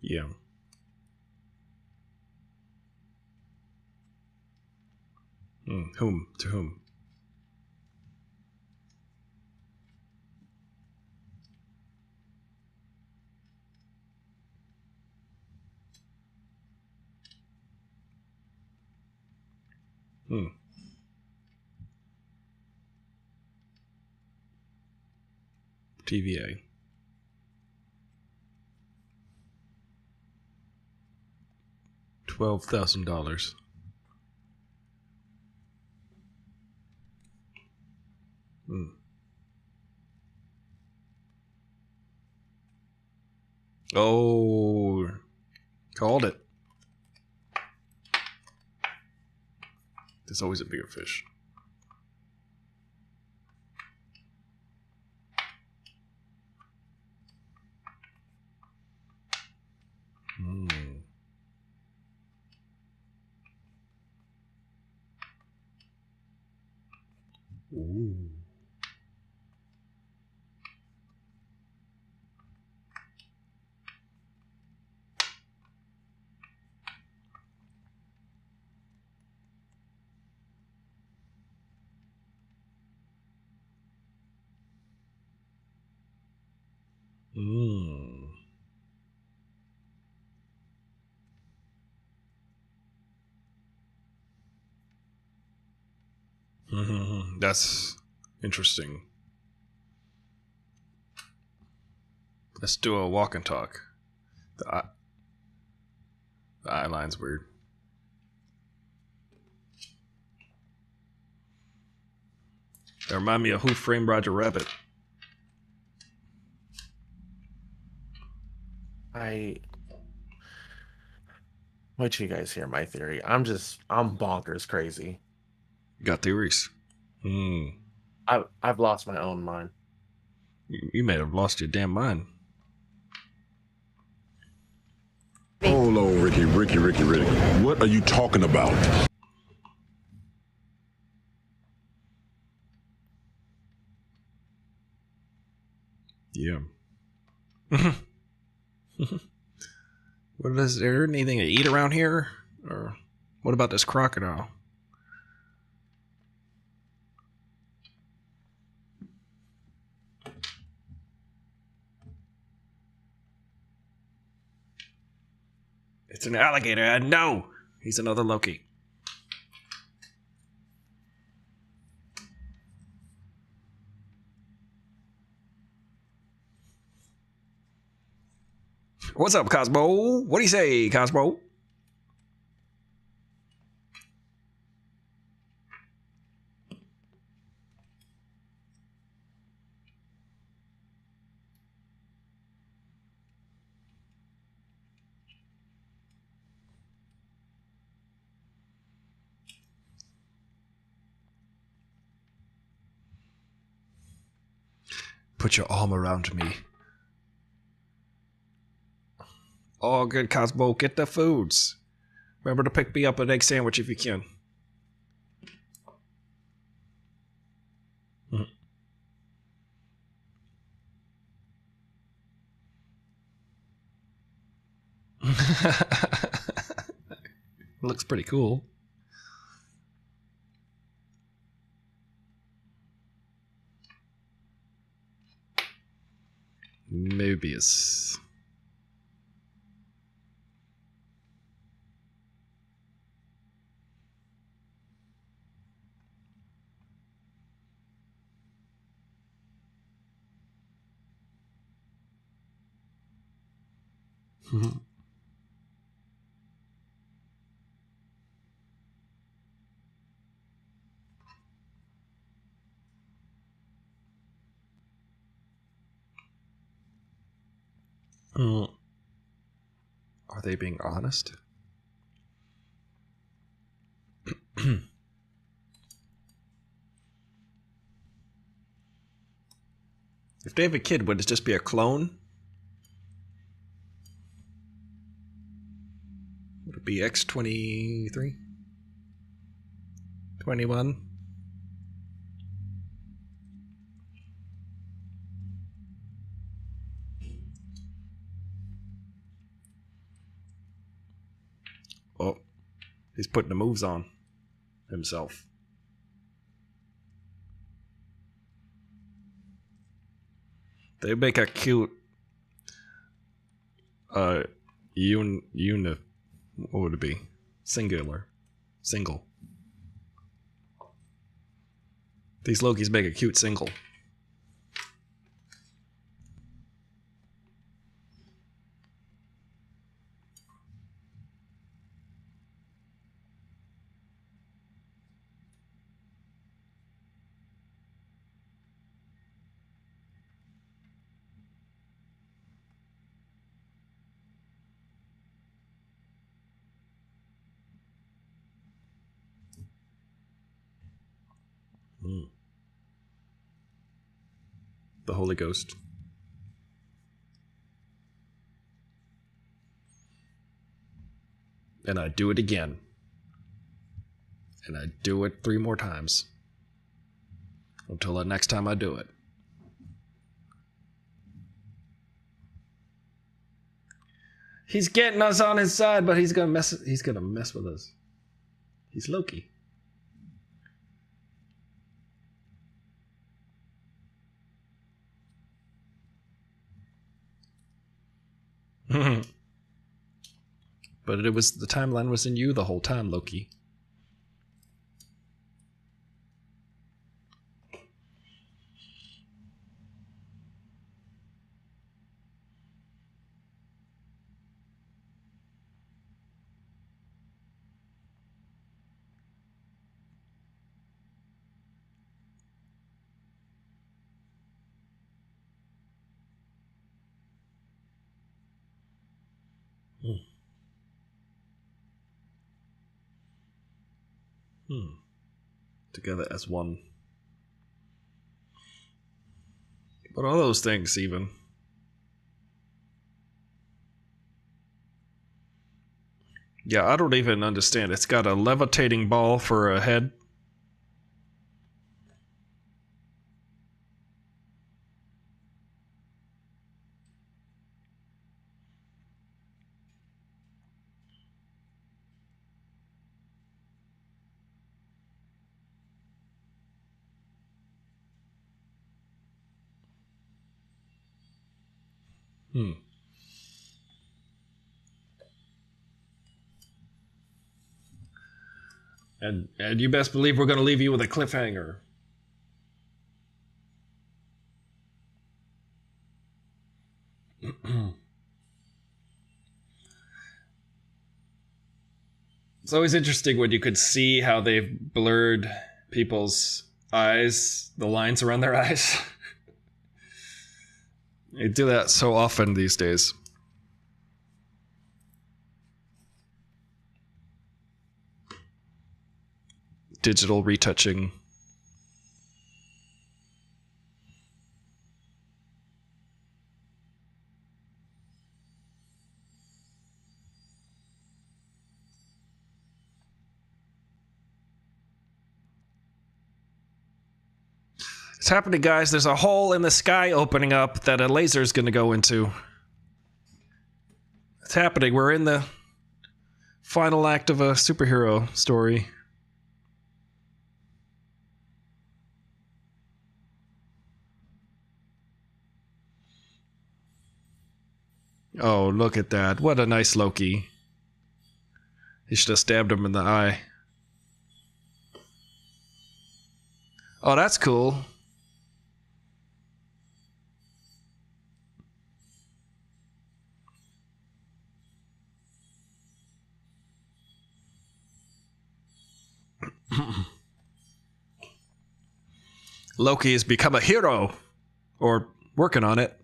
Yeah. Whom? To whom? TVA. $12,000. Oh, called it. There's always a bigger fish. Ooh. That's interesting. Let's do a walk and talk. The eye line's weird. They remind me of Who Framed Roger Rabbit. Wait till you guys hear my theory. I'm bonkers crazy. You got theories? I've lost my own mind. You may have lost your damn mind. Hold on, Ricky. What are you talking about? Yeah. What is there anything to eat around here? Or what about this crocodile? It's an alligator. I know. He's another Loki. What's up, Cosmo? What do you say, Cosmo? Put your arm around me. Oh, good, Cosmo. Get the foods. Remember to pick me up an egg sandwich if you can. Looks pretty cool. Mobius. Are they being honest? If they have a kid, would it just be a clone? Would it be X-23? 21? Oh, he's putting the moves on himself. They make a cute what would it be? Single. These Lokis make a cute single. The Holy Ghost. And I do it again. And I do it 3 more times. Until the next time I do it. He's getting us on his side, but he's gonna mess with us. He's Loki. But the timeline was in you the whole time, Loki. Together as one. What are those things even? Yeah, I don't even understand. It's got a levitating ball for a head. And you best believe we're going to leave you with a cliffhanger. It's always interesting when you could see how they've blurred people's eyes, the lines around their eyes. They do that so often these days. Digital retouching. It's happening, guys. There's a hole in the sky opening up that a laser is going to go into. It's happening. We're in the final act of a superhero story. Oh, look at that. What a nice Loki. He should have stabbed him in the eye. Oh, that's cool. Loki has become a hero. Or working on it.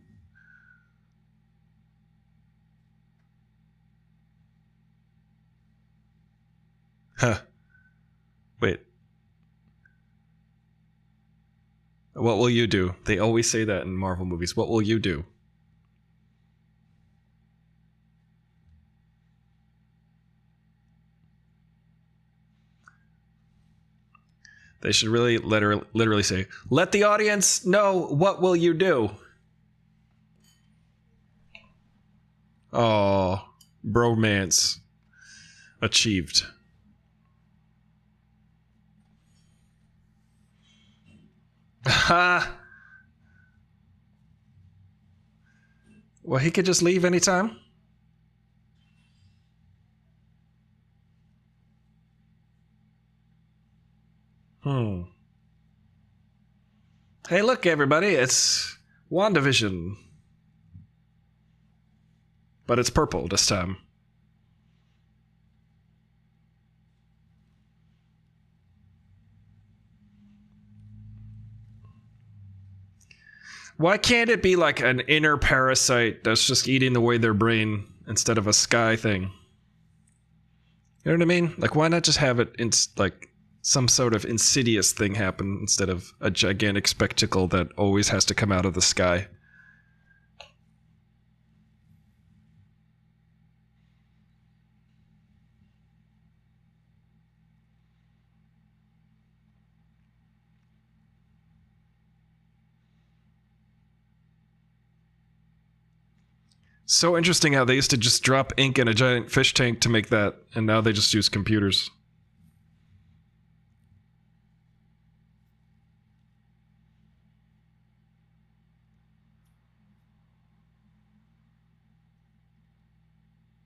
Huh. Wait. What will you do? They always say that in Marvel movies. What will you do? They should really literally say, let the audience know what will you do? Oh, bromance achieved. Ha! Well, he could just leave anytime. Hey, look, everybody, it's WandaVision. But it's purple this time. Why can't it be like an inner parasite that's just eating away their brain instead of a sky thing? You know what I mean? Like, why not just have it in, like, some sort of insidious thing happen instead of a gigantic spectacle that always has to come out of the sky? So interesting how they used to just drop ink in a giant fish tank to make that, and now they just use computers.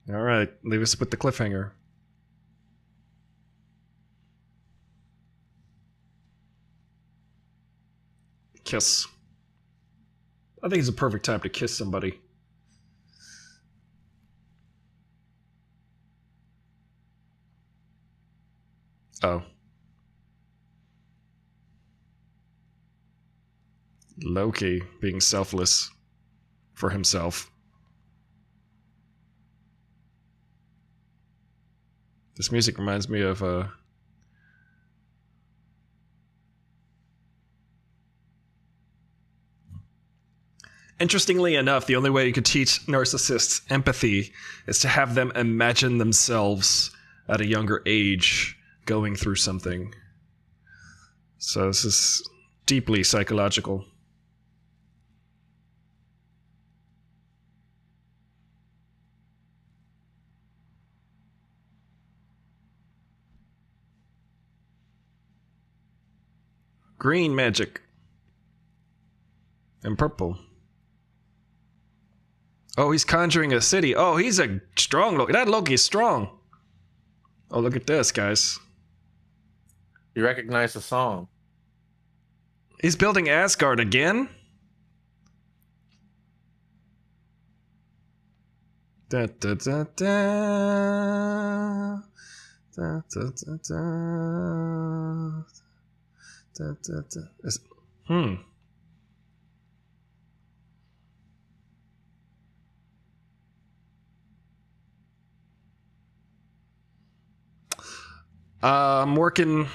All right, leave us with the cliffhanger. Kiss. I think it's a perfect time to kiss somebody. Oh. Loki being selfless for himself. This music reminds me of Interestingly enough, the only way you could teach narcissists empathy is to have them imagine themselves at a younger age going through something. So this is deeply psychological. Green magic. And purple. Oh, he's conjuring a city. Oh, he's a strong Loki. That Loki is strong. Oh, look at this, guys. You recognize the song. He's building Asgard again? Da, da, da, da. Da, da, da, da. Da, da, da. I'm working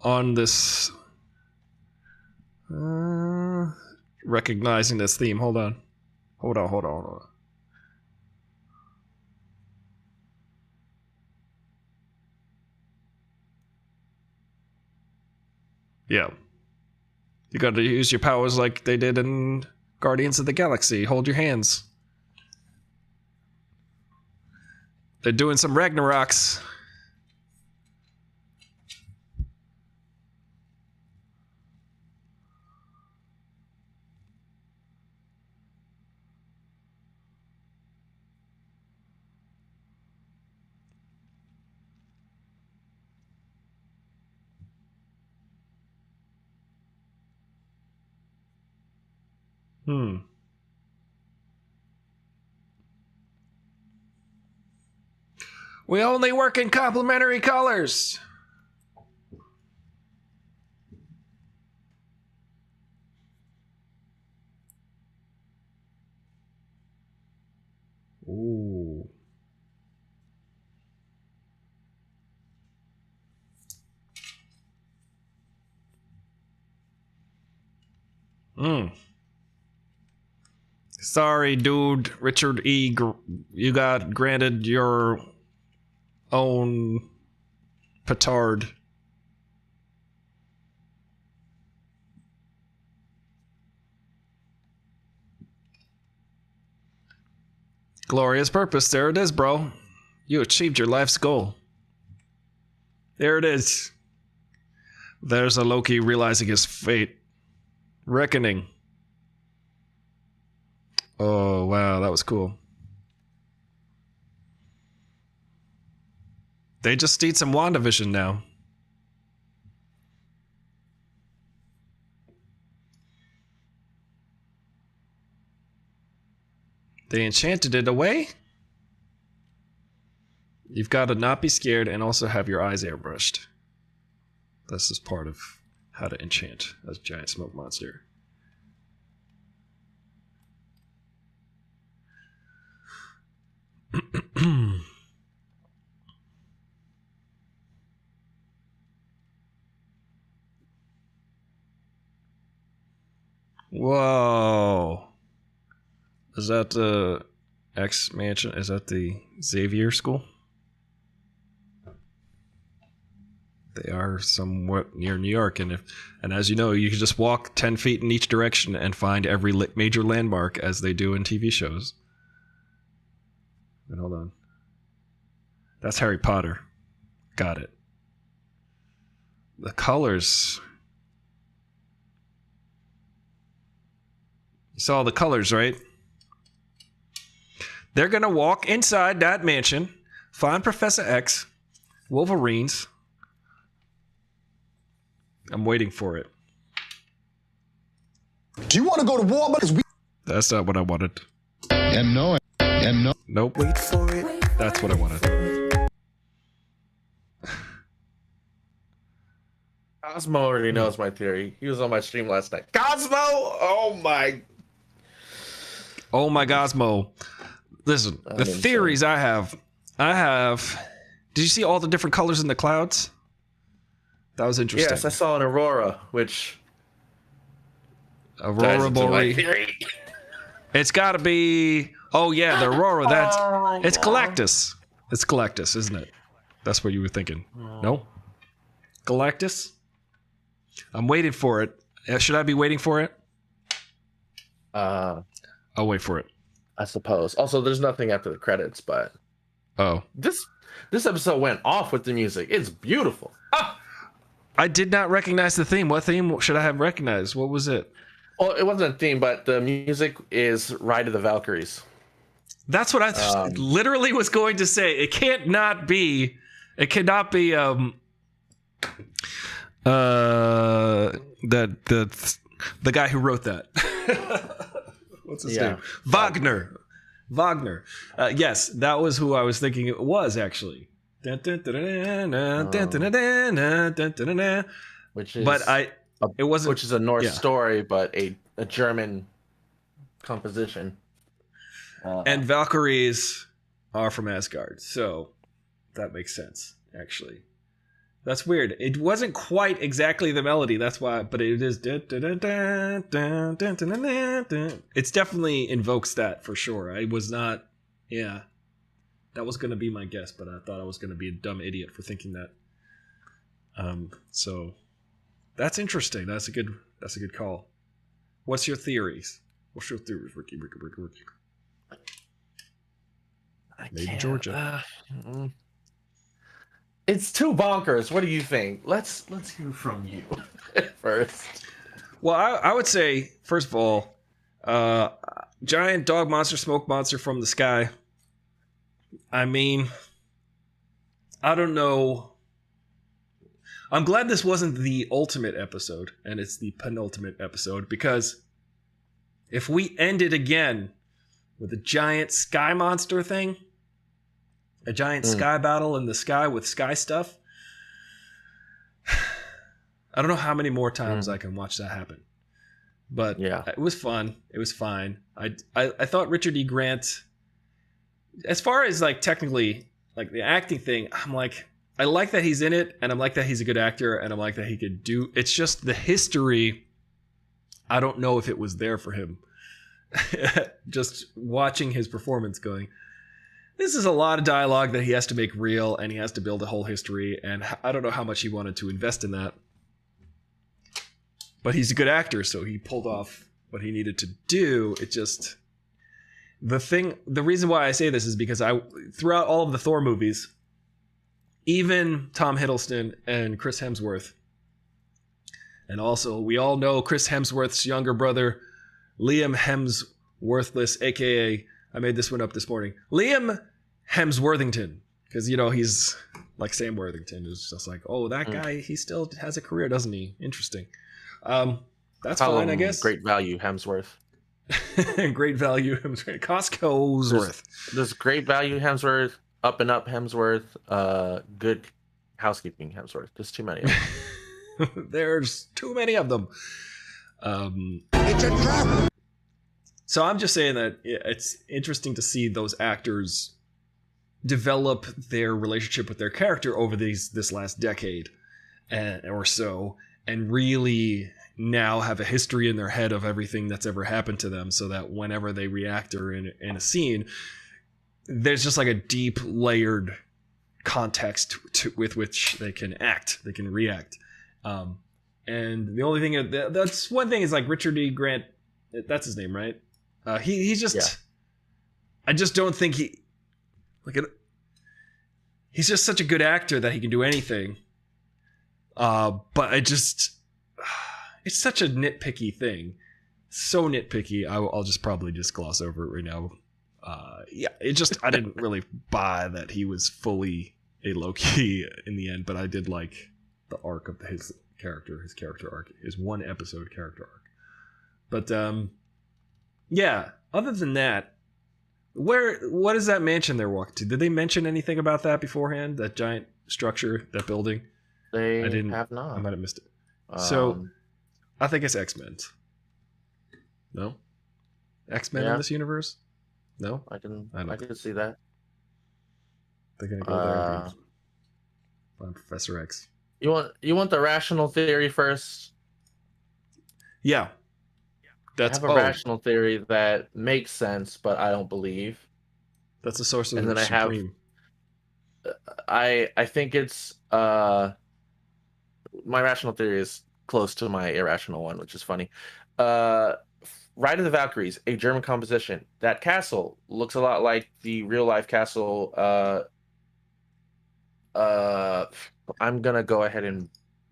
on this. Recognizing this theme. Hold on. Hold on. Yeah. You gotta use your powers like they did in Guardians of the Galaxy. Hold your hands. They're doing some Ragnaroks. We only work in complementary colors. Ooh. Sorry, dude. Richard E. You got granted your own petard. Glorious purpose. There it is, bro. You achieved your life's goal. There it is. There's a Loki realizing his fate. Reckoning. Oh, wow. That was cool. They just need some WandaVision now. They enchanted it away? You've got to not be scared and also have your eyes airbrushed. This is part of how to enchant a giant smoke monster. Whoa. Is that the X mansion? Is that the Xavier school? They are somewhat near New York, and as you know, you can just walk 10 feet in each direction and find every major landmark as they do in TV shows. And hold on. That's Harry Potter. Got it. The colors. You saw the colors, right? They're going to walk inside that mansion, find Professor X, Wolverines. I'm waiting for it. Do you want to go to war? That's not what I wanted. And no. Nope. Wait for it. That's what I wanted. Cosmo already knows my theory. He was on my stream last night. Cosmo! Oh my Cosmo. Listen, the theories I have Did you see all the different colors in the clouds? That was interesting. Yes, I saw an aurora, which Aurora Borealis. It's got to be. Oh yeah, the aurora. It's Galactus. It's Galactus, isn't it? That's what you were thinking. No? Galactus? I'm waiting for it. Should I be waiting for it? I'll wait for it. I suppose. Also, there's nothing after the credits, but this episode went off with the music. It's beautiful. I did not recognize the theme. What theme should I have recognized? What was it? Well, it wasn't a theme, but the music is Ride of the Valkyries. That's what I literally was going to say. It cannot be. The guy who wrote that. What's his name? Wagner. Yes, that was who I was thinking it was actually. Which is, it wasn't. Which is a Norse story, but a German composition. And Valkyries are from Asgard, so that makes sense. Actually, that's weird. It wasn't quite exactly the melody. That's why, but it is. It's definitely invokes that for sure. I was not. Yeah, that was going to be my guess, but I thought I was going to be a dumb idiot for thinking that. So that's interesting. That's a good call. What's your theories? Ricky? Maybe Georgia. It's too bonkers. What do you think? Let's hear from you first. Well, I would say first of all, giant dog monster, smoke monster from the sky. I mean, I don't know. I'm glad this wasn't the ultimate episode and it's the penultimate episode, because if we ended again with a giant sky monster thing, a giant sky battle in the sky with sky stuff, I don't know how many more times I can watch that happen. But yeah, it was fun. It was fine. I thought Richard E. Grant, as far as like technically like the acting thing, I'm like, I like that he's in it, and I'm like that he's a good actor, and I'm like that he could do. It's just the history. I don't know if it was there for him. Just watching his performance, going, this is a lot of dialogue that he has to make real, and he has to build a whole history, and I don't know how much he wanted to invest in that. But he's a good actor, so he pulled off what he needed to do. It just, the reason why I say this is because throughout all of the Thor movies, even Tom Hiddleston and Chris Hemsworth, and also we all know Chris Hemsworth's younger brother, Liam Hemsworthless, aka, I made this one up this morning, Liam Hemsworthington, because he's like Sam Worthington. It's just like, oh, that guy, he still has a career, doesn't he? Interesting. That's fine, I guess. Great value Hemsworth. Great value Hemsworth. Costco's worth. There's great value Hemsworth, up and up Hemsworth, good housekeeping Hemsworth. There's too many of them. There's too many of them. It's a trap. So I'm just saying that it's interesting to see those actors develop their relationship with their character over this last decade or so, and really now have a history in their head of everything that's ever happened to them, so that whenever they react or in a scene, there's just like a deep layered context with which they can act, they can react. And the only thing that's one thing is like Richard E. Grant, that's his name, right? He's just, I just don't think he's just such a good actor that he can do anything. But it's such a nitpicky thing. So nitpicky. I'll just probably just gloss over it right now. I didn't really buy that he was fully a Loki in the end, but I did like the arc of his character arc, his one episode character arc. But, other than that, what is that mansion they're walking to? Did they mention anything about that beforehand? That giant structure, that building? They have not. I might have missed it. So, I think it's X-Men. No? X-Men in this universe? No? I can see that. They're gonna go there. Find Professor X. You want the rational theory first? Yeah. That's I have a rational theory that makes sense, but I don't believe. That's the source of And the then Supreme. I think it's my rational theory is close to my irrational one, which is funny. Ride of the Valkyries, a German composition. That castle looks a lot like the real life castle. I'm gonna go ahead and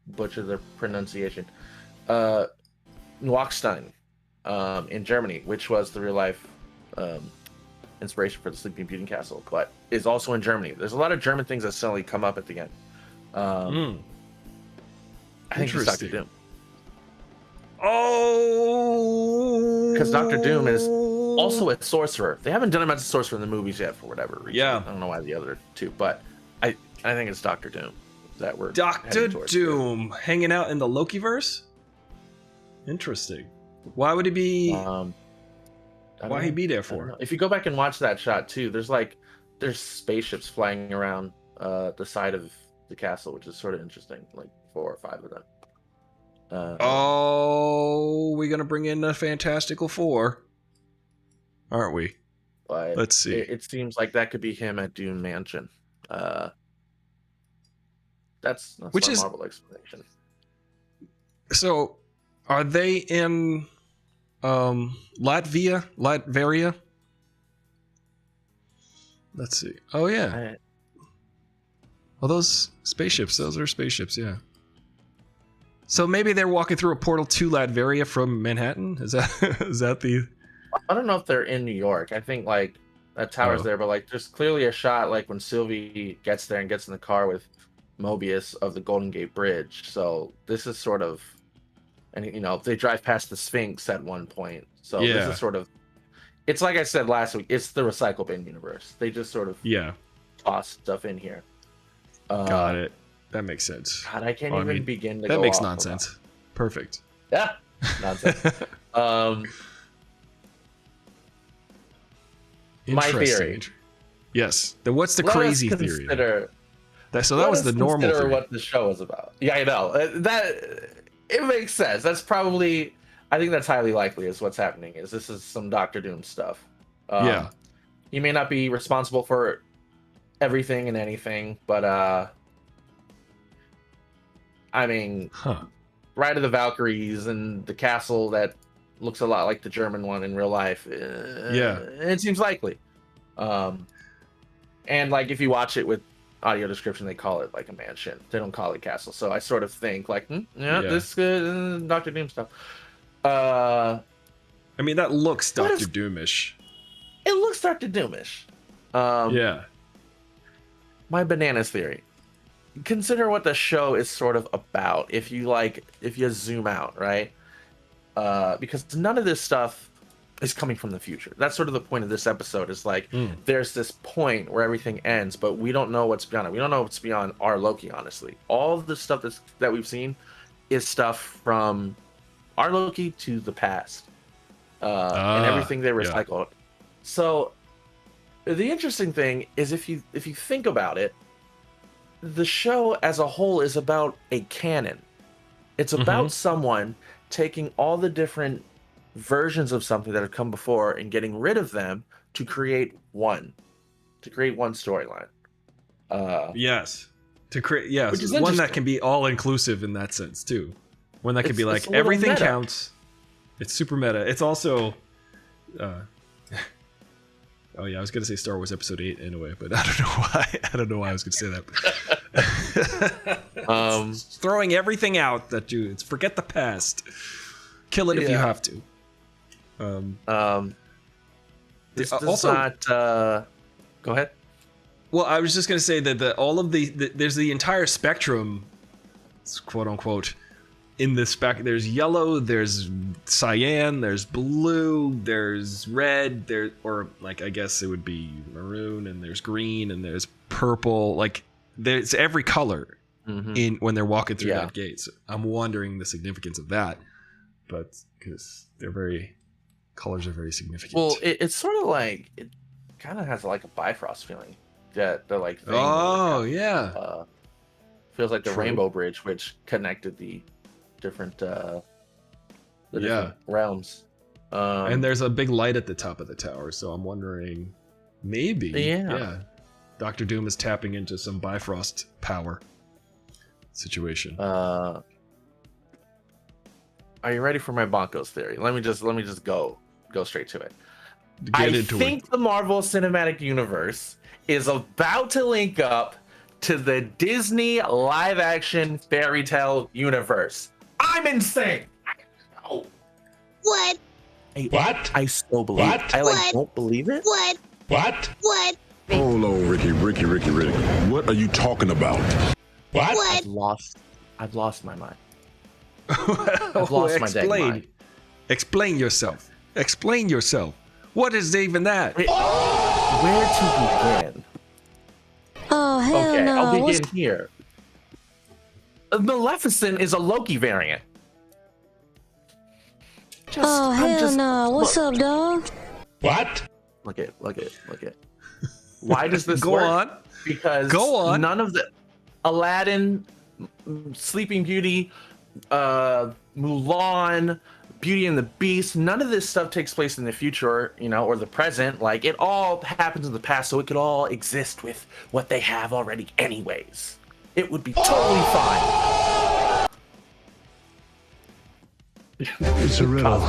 butcher the pronunciation. Nwachstein, in Germany, which was the real life inspiration for the Sleeping Beauty castle, but is also in Germany. There's a lot of German things that suddenly come up at the end. I think it's Doctor Doom. Oh, because Doctor Doom is also a sorcerer. They haven't done him as a sorcerer in the movies yet for whatever reason. Yeah, I don't know why the other two, but I think it's Doctor Doom that we're Doctor Doom hanging out in the Loki verse. Interesting. Why would he be? Why he be there for? If you go back and watch that shot too, there's spaceships flying around the side of the castle, which is sort of interesting. Like 4 or 5 of them. We're gonna bring in the Fantastical Four, aren't we? But let's see. It seems like that could be him at Doom Mansion. That's which my is Marvel explanation. So, are they in Latveria? Let's see. Oh yeah. Those spaceships. Those are spaceships. Yeah. So maybe they're walking through a portal to Latveria from Manhattan. Is that the? I don't know if they're in New York. I think like that tower's there, but like there's clearly a shot like when Sylvie gets there and gets in the car with Mobius of the Golden Gate Bridge. So this is sort of, and they drive past the Sphinx at one point. So this is sort of, it's like I said last week. It's the recycle bin universe. They just sort of toss stuff in here. Got it. That makes sense. God, I can't even begin to. That go makes off nonsense. About. Perfect. Yeah, nonsense. My theory. Yes. Then what's the crazy theory? So that was the normal theory. What the show is about. Yeah, I know. That it makes sense. That's probably. I think that's highly likely is what's happening. This is some Doctor Doom stuff. He may not be responsible for everything and anything, but I mean, Ride of the Valkyries and the castle that looks a lot like the German one in real life. It seems likely. And like if you watch it with audio description, they call it like a mansion. They don't call it castle. So I sort of think like, this Doctor Doom stuff. I mean, that looks Doctor Doomish. It looks Doctor Doomish. My bananas theory. Consider what the show is sort of about if you zoom out, right? Because none of this stuff is coming from the future. That's sort of the point of this episode is like there's this point where everything ends, but we don't know what's beyond it. We don't know what's beyond our Loki, honestly. All of the stuff that we've seen is stuff from our Loki to the past. And everything they recycled. So the interesting thing is if you think about it, the show as a whole is about a canon. It's about someone taking all the different versions of something that have come before and getting rid of them to create one storyline. To create one that can be all inclusive in that sense too. One that can be like everything meta. Counts. It's super meta. It's also oh yeah, I was gonna say Star Wars Episode 8 anyway, but I don't know why. I don't know why I was gonna say that. It's throwing everything out it's forget the past. Kill it if you have to. This does not. Go ahead. Well, I was just gonna say that there's the entire spectrum, quote unquote, in this spec. There's yellow, there's cyan, there's blue, there's red, or I guess it would be maroon, and there's green, and there's purple. Like there's every color in when they're walking through that gate. So I'm wondering the significance of that, but because colors are very significant. Well, it's sort of like it kind of has like a Bifrost feeling that they're like. Feels like the True. Rainbow Bridge, which connected the different Yeah. different realms. And there's a big light at the top of the tower, so I'm wondering, maybe, Yeah. Doctor Doom is tapping into some Bifrost power situation. Are you ready for my Bonkos theory? Let me just go straight to it. I think the Marvel Cinematic Universe is about to link up to the Disney live-action fairy tale universe. I'm insane. I know. What? What? I so believe. What? I like What? don't believe it. What? What? What? Hold on, Ricky. What are you talking about? What? What? I've lost my mind. I've lost my dang mind. Explain yourself. Explain yourself. What is even that? Where to begin? Oh, hell Okay, no. I'll begin here. Maleficent is a Loki variant. What's up, dog? What? Look it. Why does this Go work? on. Because Go on. none of the Aladdin, Sleeping Beauty, Mulan, Beauty and the Beast, none of this stuff takes place in the future, or the present. Like, it all happens in the past, so it could all exist with what they have already anyways. It would be totally fine. It's a riddle.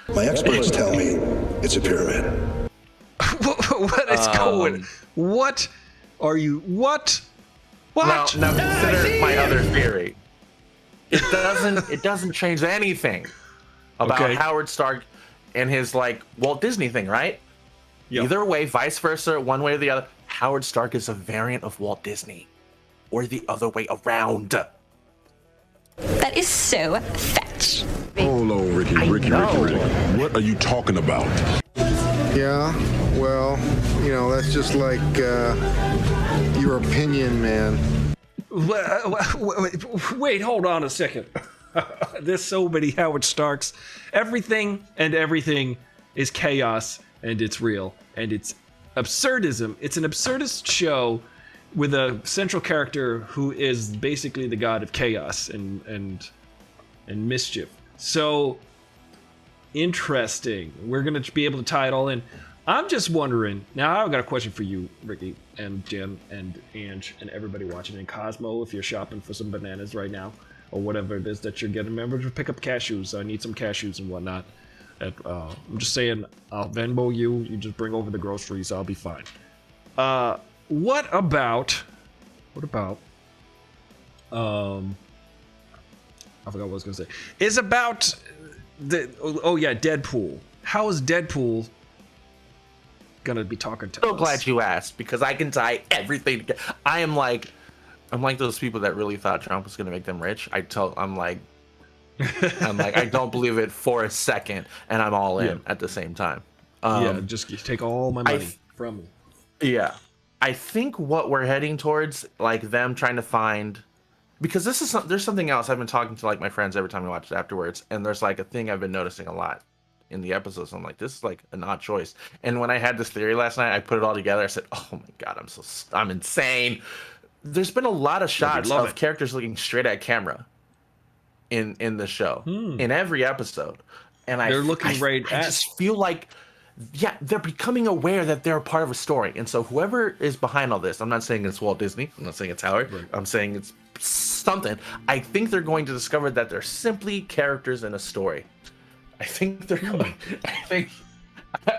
My experts tell me it's a pyramid. What is going? What are you? What? What? Now consider my other theory. It doesn't change anything about Howard Stark and his Walt Disney thing, right? Yep. Either way, vice versa, one way or the other, Howard Stark is a variant of Walt Disney, or the other way around. That is so fetch. Hold on, Ricky. What are you talking about? Yeah, well, that's just like your opinion, man. Wait, hold on a second. There's so many Howard Starks. Everything is chaos, and it's real, and it's absurdism. It's an absurdist show with a central character who is basically the god of chaos and mischief. So interesting. We're gonna be able to tie it all in. I'm just wondering. Now I've got a question for you, Ricky and Jim and Ange and everybody watching, and Cosmo, if you're shopping for some bananas right now or whatever it is that you're getting. Remember to pick up cashews. I need some cashews and whatnot. I'm just saying, I'll Venmo you. You just bring over the groceries. I'll be fine. What about? I forgot what I was gonna say. It's about Deadpool. How is Deadpool gonna be talking to us? So glad you asked, because I can tie everything together. I'm like those people that really thought Trump was gonna make them rich. I'm like, I don't believe it for a second, and I'm all in at the same time. Just take all my money from me. Yeah, I think what we're heading towards, them trying to find, because there's something else. I've been talking to my friends every time we watch it afterwards, and there's a thing I've been noticing a lot in the episodes. I'm like, this is an odd choice. And when I had this theory last night, I put it all together. I said, oh my god, I'm insane. There's been a lot of shots of characters looking straight at camera in the show, in every episode, and they're looking right at. I just feel like, they're becoming aware that they're a part of a story, and so whoever is behind all this, I'm not saying it's Walt Disney, I'm not saying it's Howard, I'm saying it's something. I think they're going to discover that they're simply characters in a story. I think they're going.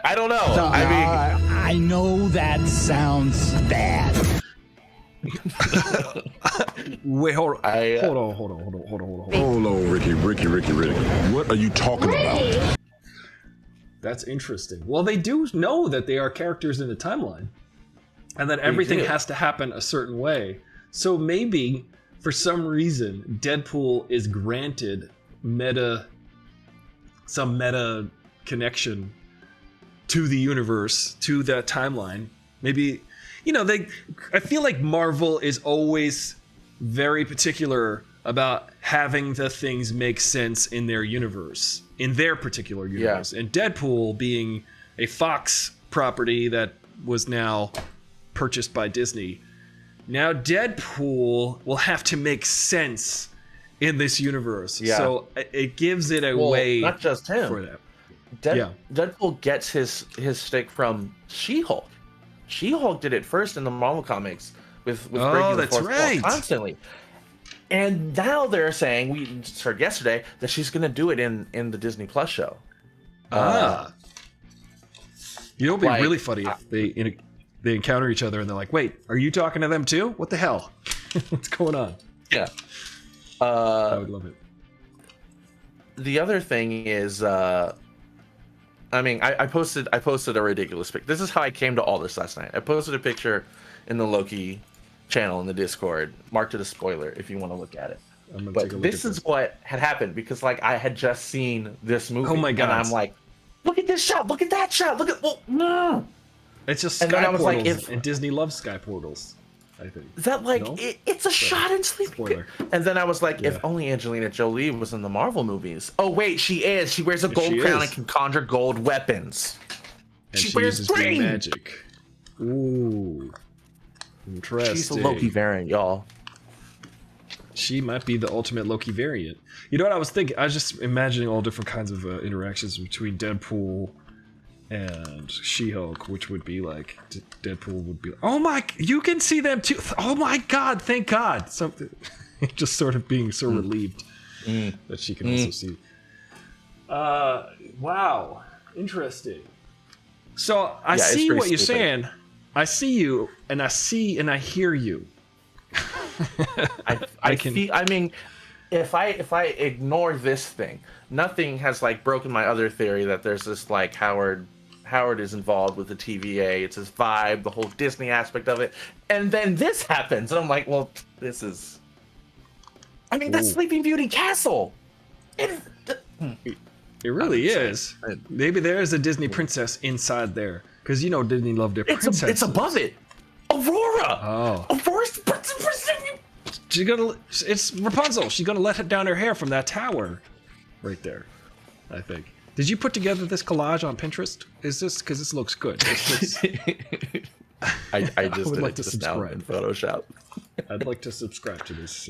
I don't know. I know that sounds bad. Wait, hold on. Hold on, Ricky. What are you talking about? That's interesting. Well, they do know that they are characters in the timeline, and that everything has to happen a certain way. So maybe, for some reason, Deadpool is granted some meta connection to the universe, to that timeline. Maybe, I feel like Marvel is always very particular about having the things make sense in their universe, in their particular universe. And Deadpool being a Fox property that was now purchased by Disney, Now Deadpool will have to make sense in this universe. Yeah. So it gives it a Well, way not just him. for that. Deadpool gets his stick from She-Hulk. She-Hulk did it first in the Marvel comics with breaking the fourth wall constantly. And now they're saying, we just heard yesterday, that she's going to do it in the Disney Plus show. It'll be really funny if they encounter each other and they're like, wait, are you talking to them too? What the hell? What's going on? Yeah. I would love it. The other thing is, I posted a ridiculous pic. This is how I came to all this last night. I posted a picture in the Loki channel in the Discord, marked it a spoiler if you want to look at it. But this is what had happened because I had just seen this movie. Oh my god! And I'm like, look at this shot, look at that shot, look at no. It's just sky portals, and Disney loves sky portals. I think. Is that it's a shot in Sleeping? And then I was like, if only Angelina Jolie was in the Marvel movies. Oh wait, she is. She wears a gold crown and can conjure gold weapons. And she wears green magic. Ooh, interesting. She's a Loki variant, y'all. She might be the ultimate Loki variant. You know what I was thinking? I was just imagining all different kinds of interactions between Deadpool and She-Hulk, which would be like Deadpool would be. Oh my! You can see them too. Oh my God! Thank God! Something just sort of being so relieved that she can also see. Wow! Interesting. So I see what you're saying. I see you, and I hear you. I mean, if I ignore this thing, nothing has broken my other theory that there's this Howard is involved with the TVA. It's his vibe, the whole Disney aspect of it, and then this happens, and I'm like, well, this is. I mean, that's Sleeping Beauty Castle. It really is. Maybe there is a Disney princess inside there, because Disney loved their princesses. It's above it. Aurora. Oh. Aurora's She's gonna. It's Rapunzel. She's gonna let down her hair from that tower, right there. I think. Did you put together this collage on Pinterest? Is this because this looks good? I just would like to subscribe now in Photoshop. I'd like to subscribe to this.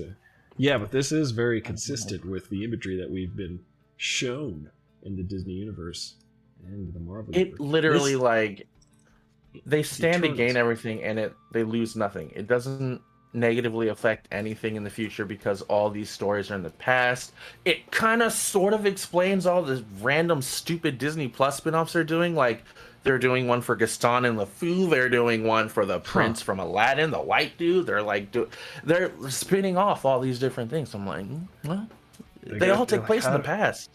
Yeah, but this is very consistent with the imagery that we've been shown in the Disney universe and the Marvel universe. It literally they stand to gain everything and they lose nothing. It doesn't negatively affect anything in the future because all these stories are in the past. It kind of sort of explains all the random stupid Disney Plus spin-offs they're doing. They're doing one for Gaston and LeFou. They're doing one for the prince from Aladdin, the white dude. They're they're spinning off all these different things. I'm like, well, they all take place in the past.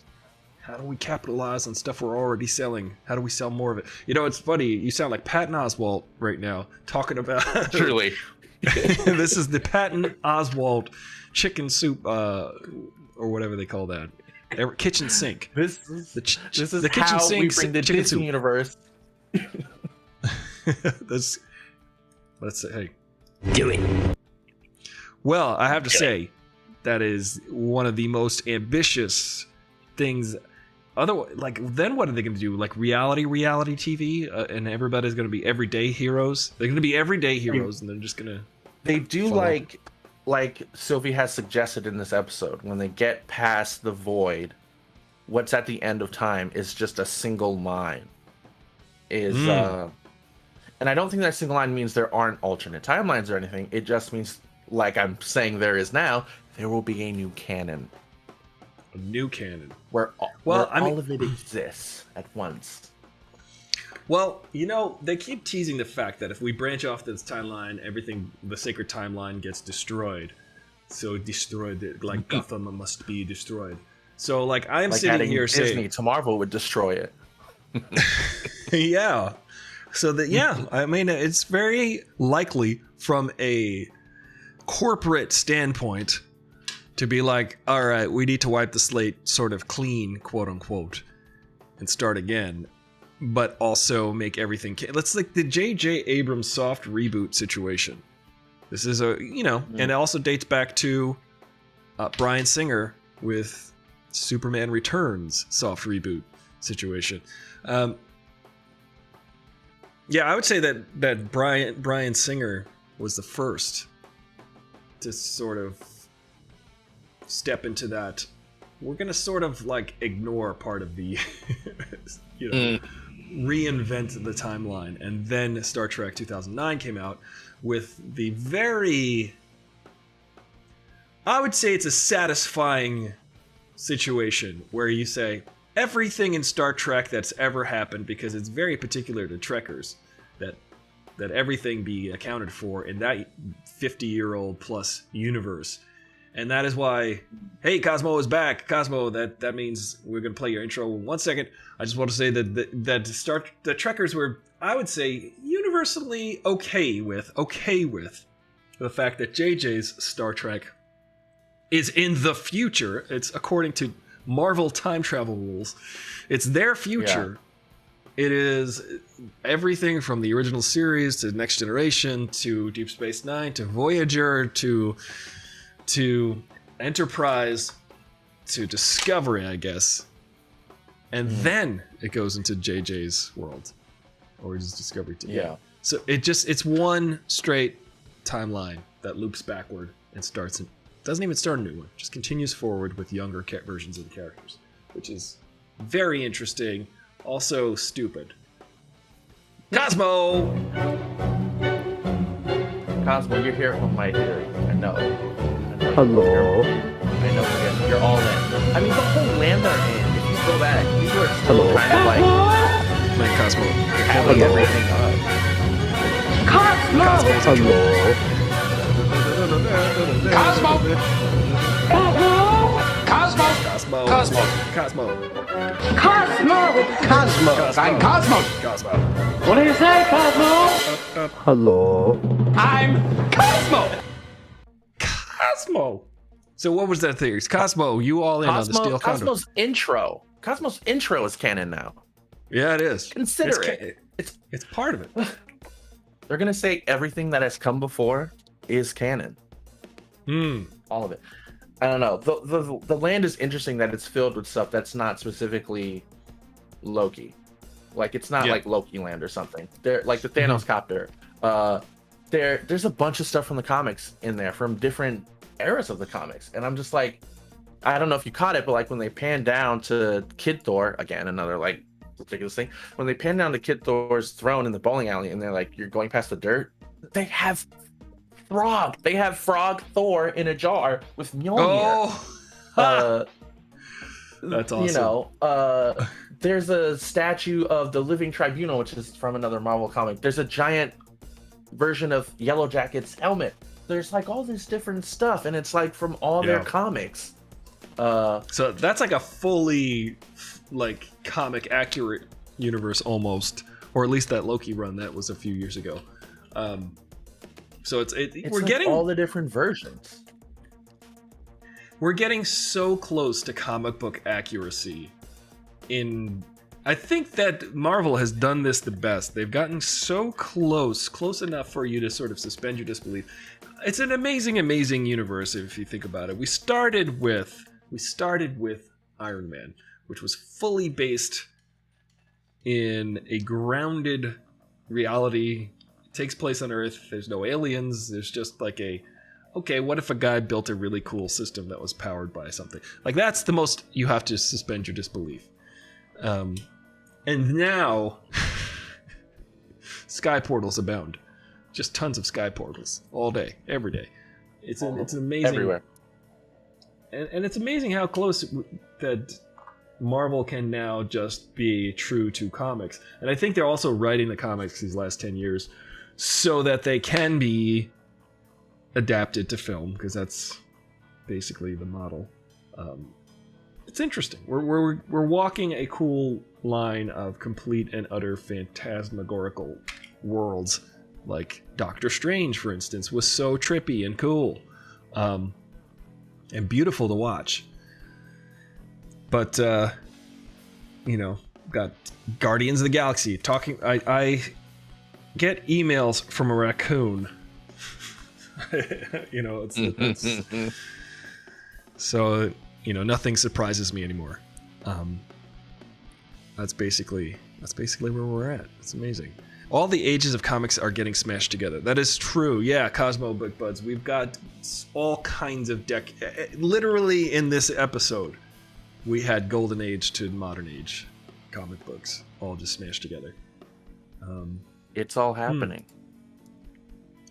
How do we capitalize on stuff we're already selling? How do we sell more of it? It's funny. You sound like Patton Oswalt right now talking about. Truly. This is the Patton Oswalt chicken soup, or whatever they call that, kitchen sink. This is the kitchen how sink we bring the Disney universe. Let's say, hey, do it. Well, I have to say, that is one of the most ambitious things. Otherwise, then what are they going to do? Reality TV, and everybody's going to be everyday heroes. They're going to be everyday heroes, and they're just going to. They do like Sylvie has suggested in this episode. When they get past the void, what's at the end of time is just a single line. And I don't think that single line means there aren't alternate timelines or anything. It just means, like I'm saying there is now, there will be a new canon. A new canon. Where all of it exists at once. Well, they keep teasing the fact that if we branch off this timeline, the sacred timeline gets destroyed. So destroyed, Gotham must be destroyed. So, I'm sitting here saying Disney to Marvel would destroy it. Yeah. So it's very likely from a corporate standpoint to be like, all right, we need to wipe the slate sort of clean, quote unquote, and start again. But also make everything. Let's the J.J. Abrams soft reboot situation. This is and it also dates back to Bryan Singer with Superman Returns soft reboot situation. I would say that Bryan Singer was the first to sort of step into that, we're gonna sort of like ignore part of the, reinvent the timeline, and then Star Trek 2009 came out with the very, I would say it's a satisfying situation where you say everything in Star Trek that's ever happened, because it's very particular to Trekkers that everything be accounted for in that 50-year-old plus universe. And that is why, hey, Cosmo is back. Cosmo, that means we're going to play your intro in 1 second. I just want to say that the Trekkers were, I would say, universally okay with the fact that JJ's Star Trek is in the future. It's according to Marvel time travel rules. It's their future. Yeah. It is everything from the original series to Next Generation to Deep Space Nine to Voyager to Enterprise to Discovery, I guess. And then it goes into JJ's world. Or just Discovery too. Yeah. So it's one straight timeline that loops backward and doesn't even start a new one. Just continues forward with younger versions of the characters, which is very interesting. Also stupid. Cosmo, you're here for my theory. I know. Hello. I know you're all in. I mean, the whole land they're in, if you go back, people are still kind of like Cosmo. having everything up. Cosmo. I'm Cosmo. What do you say, Cosmo? Hello. I'm Cosmo. Cosmo. So what was that theory? Cosmo, you all in on the Steel Condor? Cosmo's intro is canon now. Yeah, it is. Consider it. It's part of it. They're gonna say everything that has come before is canon. All of it. I don't know. The land is interesting that it's filled with stuff that's not specifically Loki. Like it's not like Loki land or something. They're like the Thanos copter. There's a bunch of stuff from the comics in there from different eras of the comics, and I'm just like, I don't know if you caught it, but like when they pan down to Kid Thor, again another like ridiculous thing, when they pan down to Kid Thor's throne in the bowling alley, and they're like, you're going past the dirt, they have frog Thor in a jar with Mjolnir. That's awesome. You know, there's a statue of the Living Tribunal, which is from another Marvel comic. There's a giant version of Yellow Jacket's helmet. There's like all this different stuff, and it's like from all their comics. So that's like a fully like comic accurate universe almost, or at least that Loki run that was a few years ago. So it's we're like getting all the different versions. We're getting so close to comic book accuracy. I think that Marvel has done this the best. They've gotten so close enough for you to sort of suspend your disbelief. It's an amazing universe if you think about it. We started with Iron Man, which was fully based in a grounded reality. It takes place on Earth. There's no aliens. There's just like okay, what if a guy built a really cool system that was powered by something? Like that's the most you have to suspend your disbelief. And now, sky portals abound. Just tons of sky portals all day, every day. It's amazing. Everywhere. And it's amazing how close that Marvel can now just be true to comics. And I think they're also writing the comics these last 10 years so that they can be adapted to film, because that's basically the model. It's interesting. We're walking a cool line of complete and utter phantasmagorical worlds. Like Doctor Strange, for instance, was so trippy and cool, and beautiful to watch. But got Guardians of the Galaxy talking. I get emails from a raccoon. It's so nothing surprises me anymore. That's basically where we're at. It's amazing. All the ages of comics are getting smashed together. That is true. Yeah, Cosmo Book Buds. We've got all kinds of literally in this episode, we had Golden Age to Modern Age comic books all just smashed together. It's all happening.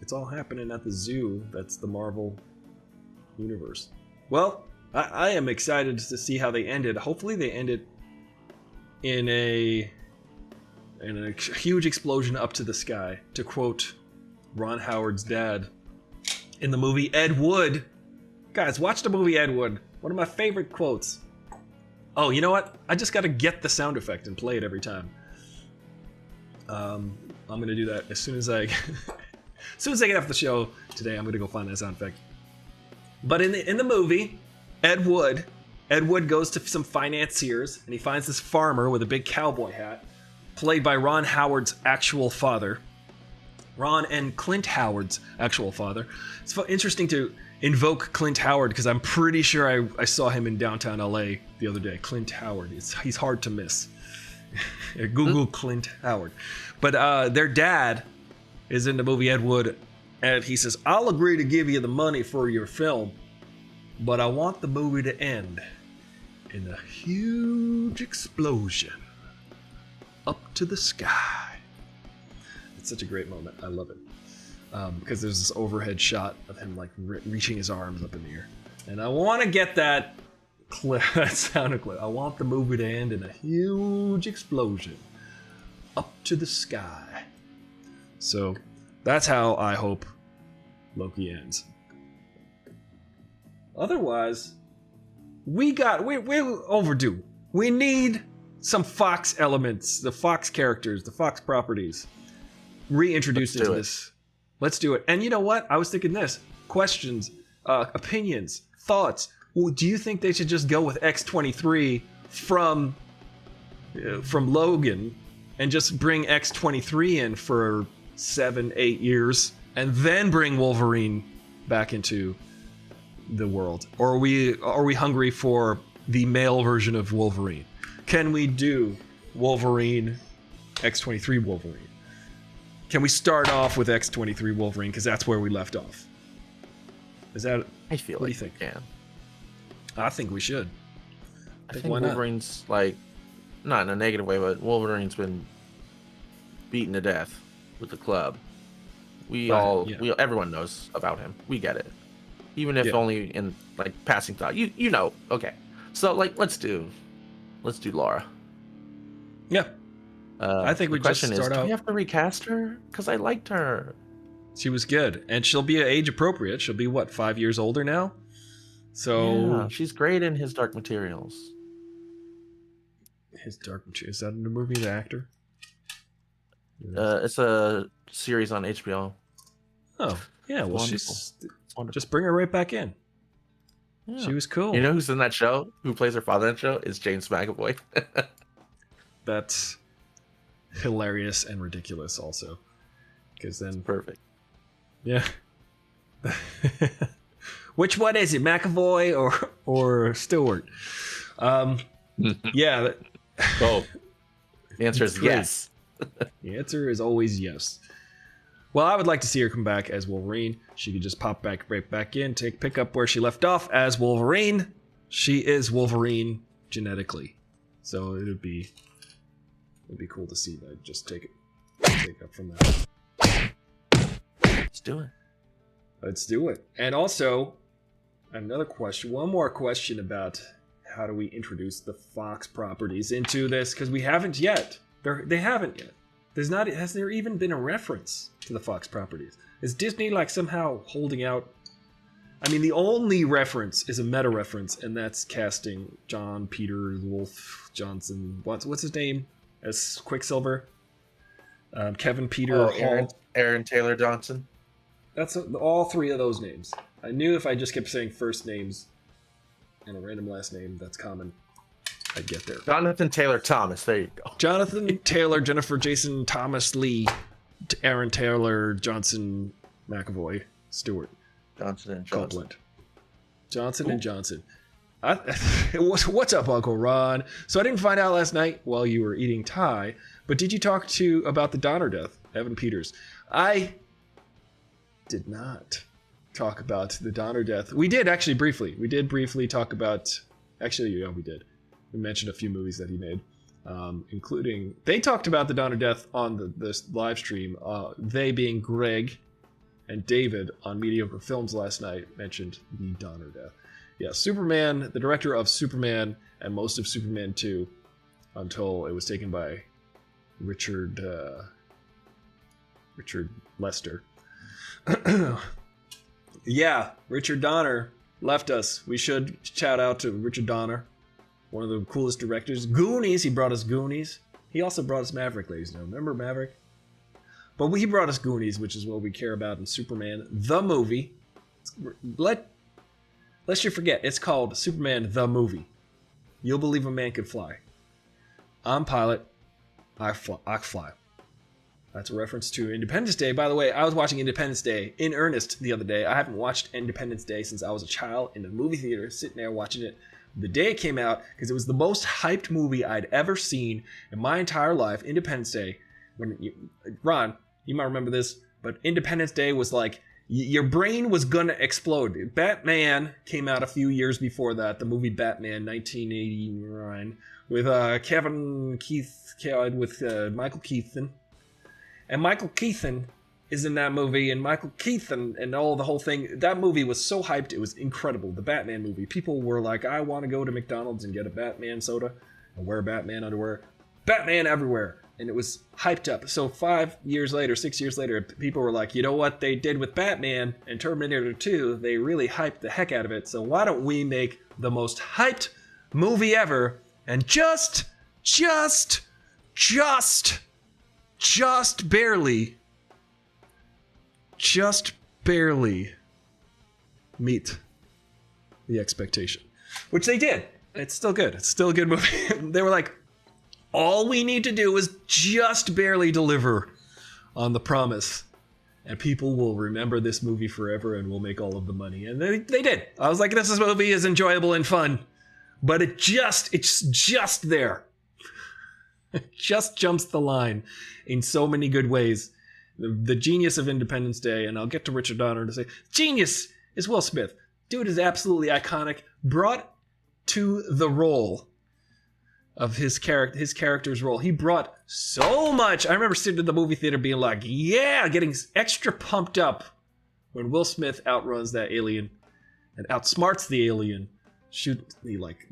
It's all happening at the zoo. That's the Marvel universe. Well, I am excited to see how they ended. Hopefully they ended in a huge explosion up to the sky, to quote Ron Howard's dad in the movie Ed Wood. Guys, watch the movie Ed Wood. One of my favorite quotes. Oh, you know what? I just got to get the sound effect and play it every time. I'm gonna do that as soon as I get off the show today. I'm gonna go find that sound effect. But in the movie, Ed Wood goes to some financiers and he finds this farmer with a big cowboy hat, played by Ron Howard's actual father. Ron and Clint Howard's actual father. It's interesting to invoke Clint Howard because I'm pretty sure I saw him in downtown LA the other day. Clint Howard. He's hard to miss. Google Clint Howard. But their dad is in the movie Ed Wood, and he says, I'll agree to give you the money for your film, but I want the movie to end in a huge explosion up to the sky. It's such a great moment. I love it. Because there's this overhead shot of him like reaching his arms up in the air. And I want to get that sound clip. I want the movie to end in a huge explosion up to the sky. So that's how I hope Loki ends. Otherwise, we're overdue. We need some Fox elements, the Fox characters, the Fox properties reintroduced into this. Let's do it. And you know what? I was thinking this. Questions, opinions, thoughts. Well, do you think they should just go with X-23 from Logan and just bring X-23 in for 7-8 years and then bring Wolverine back into the world? Or are we hungry for the male version of Wolverine? Can we do Wolverine, X-23 Wolverine? Can we start off with X-23 Wolverine because that's where we left off? Is that? I feel what like do you think? Yeah. I think we should. I think Wolverine's like, not in a negative way, but Wolverine's been beaten to death with the club. Everyone knows about him. We get it, even if only in like passing thought. You know, okay. So like, let's do Laura. Yeah. I think we just start out. Do we have to recast her? Because I liked her. She was good, and she'll be age appropriate. She'll be what, 5 years older now? So yeah, she's great in His Dark Materials. His Dark Materials. Is that in the movie? The actor? It's a series on HBO. Oh yeah, well she's just bring her right back in. Yeah. She was cool. You know who's in that show? Who plays her father in that show? Is James McAvoy. That's hilarious and ridiculous also, because then perfect. Yeah. Which one is it, McAvoy or Stewart? Yeah. Both. The answer is yes. The answer is always yes. Well, I would like to see her come back as Wolverine. She could just pop right back in, pick up where she left off as Wolverine. She is Wolverine genetically, so it'd be cool to see that. Just take up from that. Let's do it. Let's do it. And also, another question. One more question about how do we introduce the Fox properties into this? Because we haven't yet. They haven't yet. Has there even been a reference to the Fox properties? Is Disney like somehow holding out? I mean, the only reference is a meta reference, and that's casting John Peter Wolf Johnson. What's his name as Quicksilver? Kevin Peter Hall. Aaron Taylor Johnson. That's all three of those names. I knew if I just kept saying first names and a random last name that's common, I'd get there. Jonathan Taylor Thomas. There you go. Jonathan Taylor, Jennifer Jason Thomas Lee, Aaron Taylor Johnson McAvoy Stewart. Johnson and Copeland. Johnson and Johnson. What's up, Uncle Ron? So I didn't find out last night while you were eating Thai, but did you talk about the Donner death? Evan Peters. I did not talk about the Donner death. We did actually briefly. We did briefly talk about. Actually, yeah, we did. We mentioned a few movies that he made, including. They talked about the Donner death on this live stream. They being Greg and David on Mediocre Films last night mentioned the Donner death. Yeah, Superman, the director of Superman and most of Superman 2, until it was taken by Richard Lester. Yeah, Richard Donner left us. We should shout out to Richard Donner, one of the coolest directors. Goonies, he brought us Goonies. He also brought us Maverick, ladies and gentlemen. Remember Maverick? But he brought us Goonies, which is what we care about in Superman, the movie. Lest you forget, it's called Superman, the movie. You'll believe a man can fly. I'm pilot. I fly. That's a reference to Independence Day. By the way, I was watching Independence Day in earnest the other day. I haven't watched Independence Day since I was a child in the movie theater, sitting there watching it the day it came out, because it was the most hyped movie I'd ever seen in my entire life. Independence Day. Ron, you might remember this, but Independence Day was like, your brain was gonna explode. Batman came out a few years before that, the movie Batman, 1989, with Michael Keaton. And Michael Keaton is in that movie, and Michael Keaton and all the whole thing. That movie was so hyped, it was incredible. The Batman movie. People were like, I want to go to McDonald's and get a Batman soda and wear Batman underwear. Batman everywhere. And it was hyped up. So 6 years later, people were like, you know what they did with Batman and Terminator 2? They really hyped the heck out of it. So why don't we make the most hyped movie ever and just barely meet the expectation. Which they did. It's still good. It's still a good movie. They were like, all we need to do is just barely deliver on the promise, and people will remember this movie forever and we'll make all of the money. And they did. I was like, this movie is enjoyable and fun, but it's just there. It just jumps the line in so many good ways. The genius of Independence Day, and I'll get to Richard Donner to say, genius is Will Smith. Dude is absolutely iconic. Brought to the role of his character's role. He brought so much. I remember sitting in the movie theater being like, yeah, getting extra pumped up when Will Smith outruns that alien and outsmarts the alien. He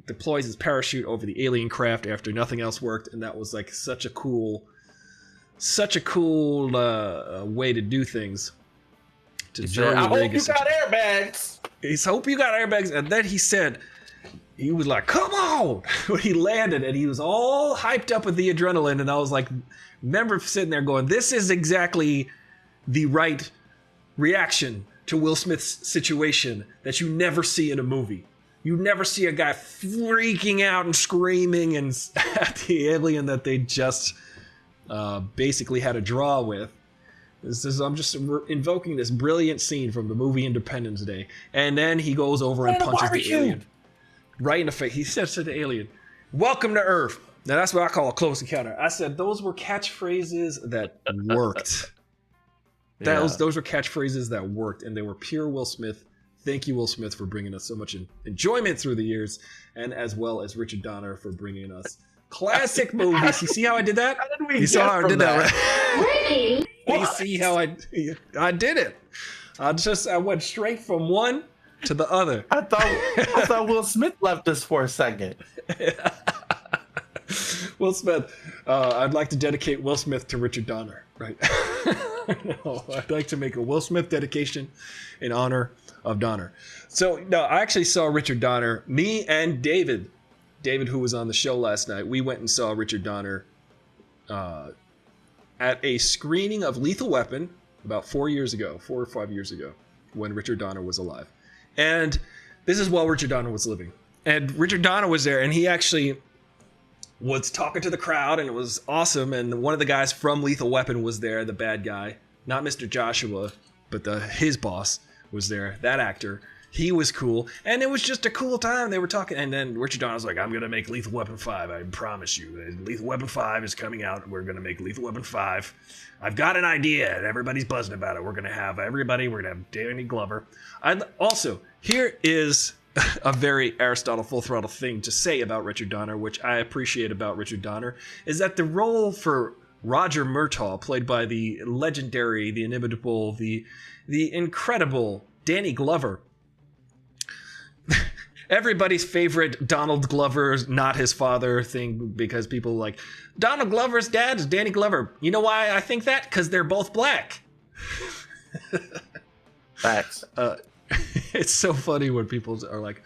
deploys his parachute over the alien craft after nothing else worked, and that was like such a cool way to do things. I hope you got airbags. Hope you got airbags. And then he said, he was like, come on, when he landed, and he was all hyped up with the adrenaline. And I was like, remember sitting there going, this is exactly the right reaction to Will Smith's situation that you never see in a movie. You never see a guy freaking out and screaming and at the alien that they just basically had a draw with. I'm just invoking this brilliant scene from the movie Independence Day. And then he goes over and punches the alien right in the face. He says to the alien, welcome to Earth. Now that's what I call a close encounter. I said those were catchphrases that worked. Those were catchphrases that worked, and they were pure Will Smith. Thank you, Will Smith, for bringing us so much enjoyment through the years, and as well as Richard Donner for bringing us classic movies. You see how I did that? You saw how I did that, right? Ricky! You see how I did it? I went straight from one to the other. I thought Will Smith left us for a second. Will Smith. I'd like to dedicate Will Smith to Richard Donner, right? No, I'd like to make a Will Smith dedication in honor of Donner. So, no, I actually saw Richard Donner. Me and David, who was on the show last night, we went and saw Richard Donner at a screening of Lethal Weapon about 4 or 5 years ago, when Richard Donner was alive. And this is while Richard Donner was living. And Richard Donner was there, and he actually was talking to the crowd, and it was awesome. And one of the guys from Lethal Weapon was there, the bad guy, not Mr. Joshua, but his boss was there, that actor. He was cool, and it was just a cool time. They were talking, and then Richard Donner was like, I'm going to make Lethal Weapon 5, I promise you. Lethal Weapon 5 is coming out, we're going to make Lethal Weapon 5. I've got an idea, and everybody's buzzing about it. We're going to have Danny Glover. And also, here is a very Aristotle Full Throttle thing to say about Richard Donner, which I appreciate about Richard Donner, is that the role for Roger Murtaugh, played by the legendary, the inimitable, the incredible Danny Glover, everybody's favorite Donald Glover's not his father thing, because people like, Donald Glover's dad is Danny Glover. You know why I think that? Because they're both black. Facts. It's so funny when people are like,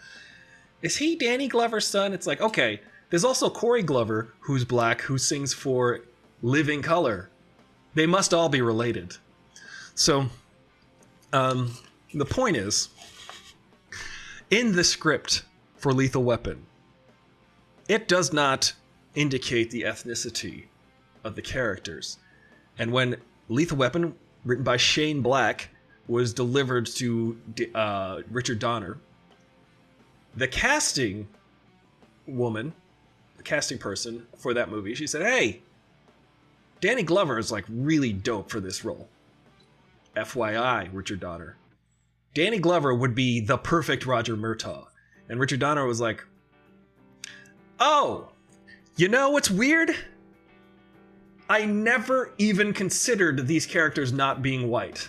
is he Danny Glover's son? It's like, okay, there's also Corey Glover, who's black, who sings for Living Color. They must all be related. So, the point is, in the script for Lethal Weapon, it does not indicate the ethnicity of the characters. And when Lethal Weapon, written by Shane Black, was delivered to Richard Donner, the casting woman, the casting person for that movie, she said, hey, Danny Glover is like really dope for this role. FYI, Richard Donner. Danny Glover would be the perfect Roger Murtaugh. And Richard Donner was like, oh, you know what's weird? I never even considered these characters not being white.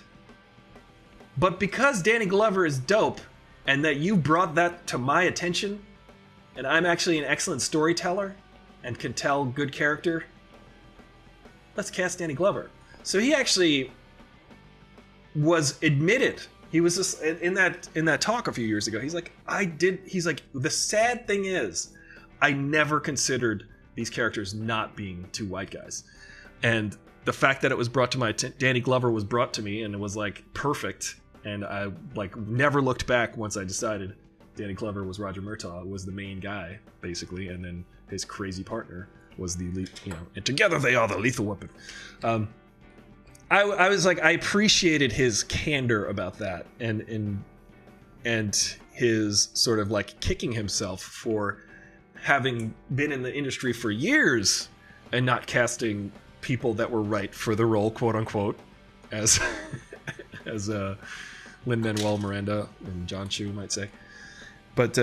But because Danny Glover is dope, and that you brought that to my attention, and I'm actually an excellent storyteller, and can tell good character, let's cast Danny Glover. So he actually was admitted. He was just in that talk a few years ago. He's like, the sad thing is, I never considered these characters not being two white guys. And the fact that it was brought to my Danny Glover was brought to me, and it was like perfect. And I like never looked back once I decided Danny Glover was Roger Murtaugh, was the main guy, basically, and then his crazy partner was and together they are the Lethal Weapon. I was like, I appreciated his candor about that, and his sort of like kicking himself for having been in the industry for years and not casting people that were right for the role, quote unquote, as Lin-Manuel Miranda and John Chu might say. But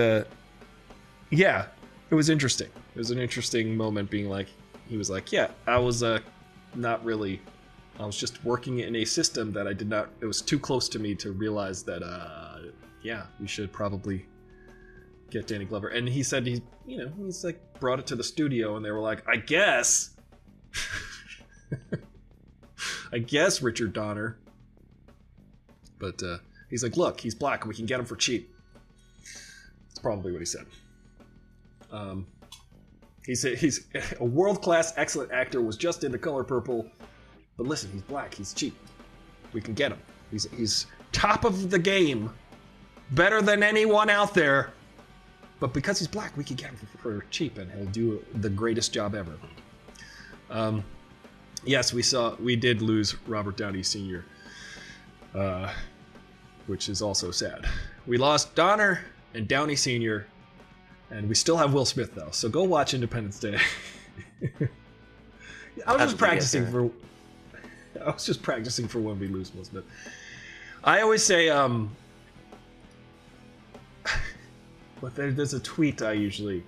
yeah, it was interesting. It was an interesting moment being like, he was like, yeah, I was not really, I was just working in a system that I did not, it was too close to me to realize that, yeah, we should probably get Danny Glover. And he said he's like brought it to the studio and they were like, I guess Richard Donner. But he's like, look, he's black and we can get him for cheap. That's probably what he said. He's a world-class, excellent actor, was just in The Color Purple. But listen, he's black, he's cheap. We can get him. He's top of the game. Better than anyone out there. But because he's black, we can get him for cheap and he'll do the greatest job ever. Yes, we did lose Robert Downey Sr., which is also sad. We lost Donner and Downey Sr., and we still have Will Smith though. So go watch Independence Day. I was just practicing for when we lose Will Smith. I always say, but there's a tweet I usually,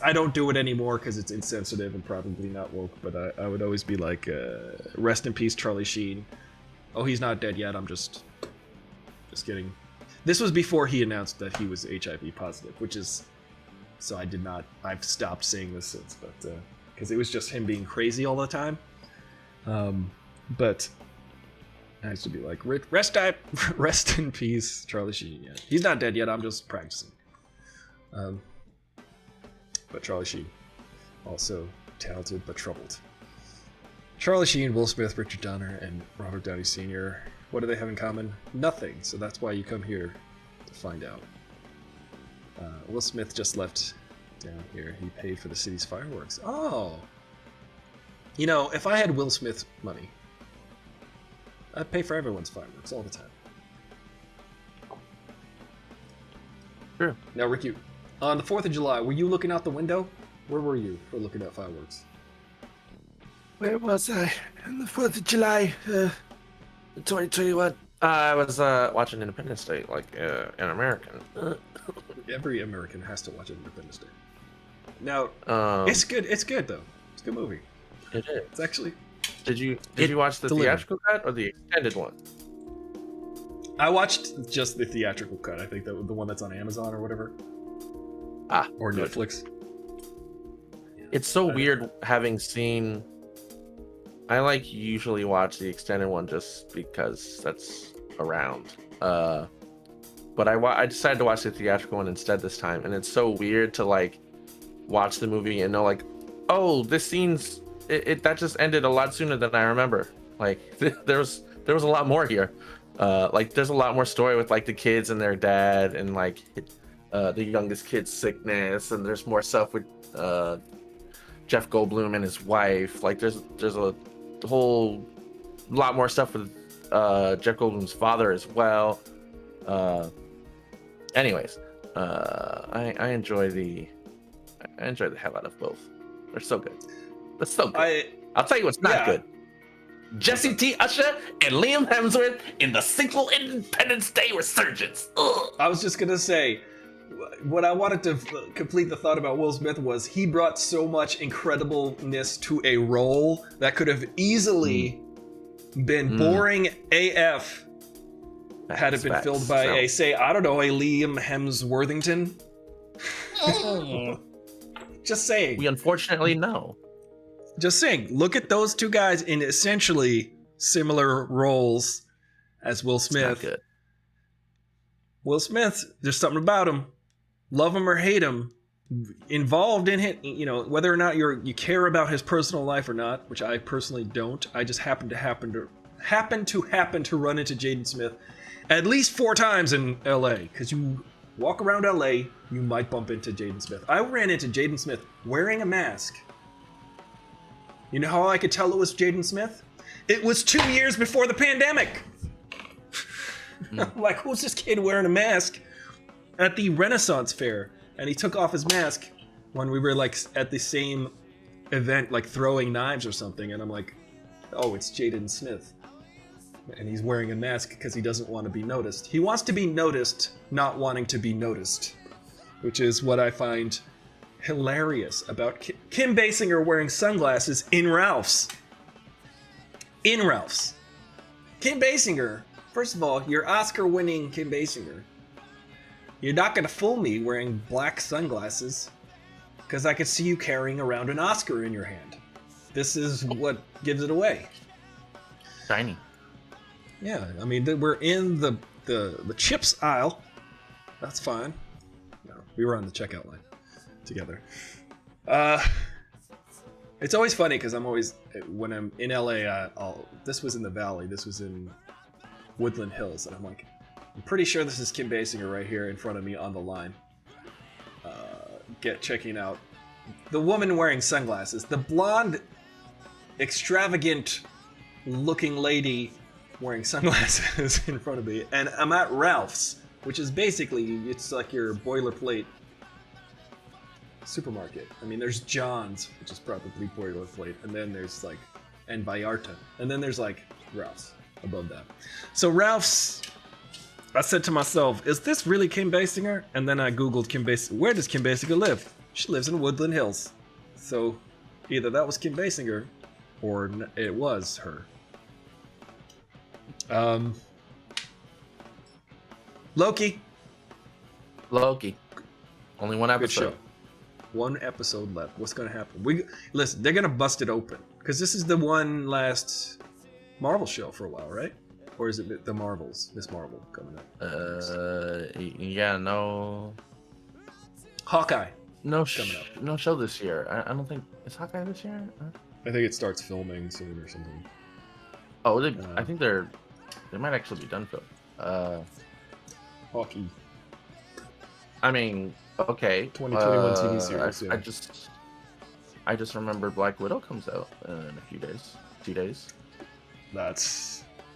I don't do it anymore because it's insensitive and probably not woke, but I would always be like, rest in peace, Charlie Sheen. Oh, he's not dead yet. I'm just kidding. This was before he announced that he was HIV positive, which is, so I've stopped saying this since, but because it was just him being crazy all the time. But I used to be like, rest in peace, Charlie Sheen. Yeah. He's not dead yet. I'm just practicing. But Charlie Sheen, also talented but troubled. Charlie Sheen, Will Smith, Richard Donner, and Robert Downey Sr. What do they have in common? Nothing. So that's why you come here to find out. Will Smith just left down here. He paid for the city's fireworks. Oh! You know, if I had Will Smith money, I'd pay for everyone's fireworks all the time. Sure. Now, Ricky, on the 4th of July, were you looking out the window? Where were you for looking at fireworks? Where was I on the 4th of July, 2021? I was watching Independence Day, like an American. Every American has to watch Independence Day. Now, it's good. It's good though. It's a good movie. It is. It's actually. Did you watch the theatrical cut or the extended one? I watched just the theatrical cut. I think the one that's on Amazon or whatever. Or good. Netflix. It's so weird having seen. I like usually watch the extended one just because that's around. But I decided to watch the theatrical one instead this time, and it's so weird to like watch the movie and know like, oh, this scene's that just ended a lot sooner than I remember. Like there was a lot more here. Like there's a lot more story with like the kids and their dad and like the youngest kid's sickness, and there's more stuff with Jeff Goldblum and his wife. Like there's a whole lot more stuff with Jeff Goldblum's father as well. Anyways, I enjoy the hell out of both. They're so good. They're so good. I'll tell you what's not good. Jesse T. Usher and Liam Hemsworth in the sequel Independence Day Resurgence. Ugh. I was just gonna say, what I wanted to complete the thought about Will Smith was he brought so much incredibleness to a role that could have easily been boring AF had it been filled by a Liam Hemsworthington. Just saying. We unfortunately know. Just saying, look at those two guys in essentially similar roles as Will Smith. It's not good. Will Smith, there's something about him. Love him or hate him, involved in it, you know, whether or not you care about his personal life or not, which I personally don't. I just happen to run into Jaden Smith at least 4 times in LA, because you walk around LA, you might bump into Jaden Smith. I ran into Jaden Smith wearing a mask. You know how I could tell it was Jaden Smith? It was 2 years before the pandemic. I'm like, who's this kid wearing a mask at the Renaissance Fair? And he took off his mask when we were like at the same event, like throwing knives or something. And I'm like, oh, it's Jaden Smith. And he's wearing a mask because he doesn't want to be noticed. He wants to be noticed, not wanting to be noticed, which is what I find hilarious about Kim Basinger wearing sunglasses in Ralph's. In Ralph's. Kim Basinger, first of all, you're Oscar-winning Kim Basinger. You're not going to fool me wearing black sunglasses, because I could see you carrying around an Oscar in your hand. This is what gives it away. Shiny. Yeah, I mean, we're in the chips aisle. That's fine. No, we were on the checkout line together. It's always funny because I'm always, when I'm in LA, this was in the Valley, this was in Woodland Hills, and I'm like, I'm pretty sure this is Kim Basinger right here in front of me on the line. Checking out the woman wearing sunglasses, the blonde, extravagant looking lady wearing sunglasses in front of me, and I'm at Ralph's, which is basically, it's like your boilerplate supermarket. I mean, there's John's, which is probably boilerplate, and then there's like, and Vallarta, and then there's like Ralph's above that. So Ralph's, I said to myself, is this really Kim Basinger? And then I googled Kim Basinger. Where does Kim Basinger live? She lives in Woodland Hills. So either that was Kim Basinger, or it was her. Loki. Only one episode. Good show. One episode left. What's gonna happen? Listen, they're gonna bust it open because this is the one last Marvel show for a while, right? Or is it the Marvels? Miss Marvel coming up? Yeah, no. Hawkeye. No show this year. I don't think is Hawkeye this year. I think it starts filming soon or something. Oh, I think they might actually be done filming. Hawkeye. I mean, okay. 2021 TV series. Yeah. I just remember Black Widow comes out in a few days. 2 days.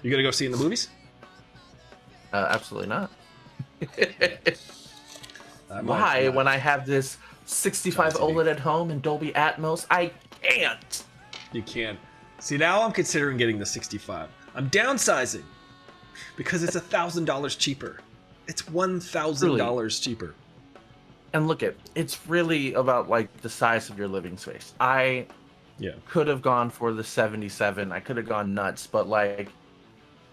You gonna go see it in the movies? Absolutely not. Why, when I have this 65 OLED at home and Dolby Atmos, I can't. You can't. See, now I'm considering getting the 65. I'm downsizing because it's $1,000 cheaper. It's $1,000 cheaper. And look it's really about like the size of your living space. I could have gone for the 77. I could have gone nuts, but like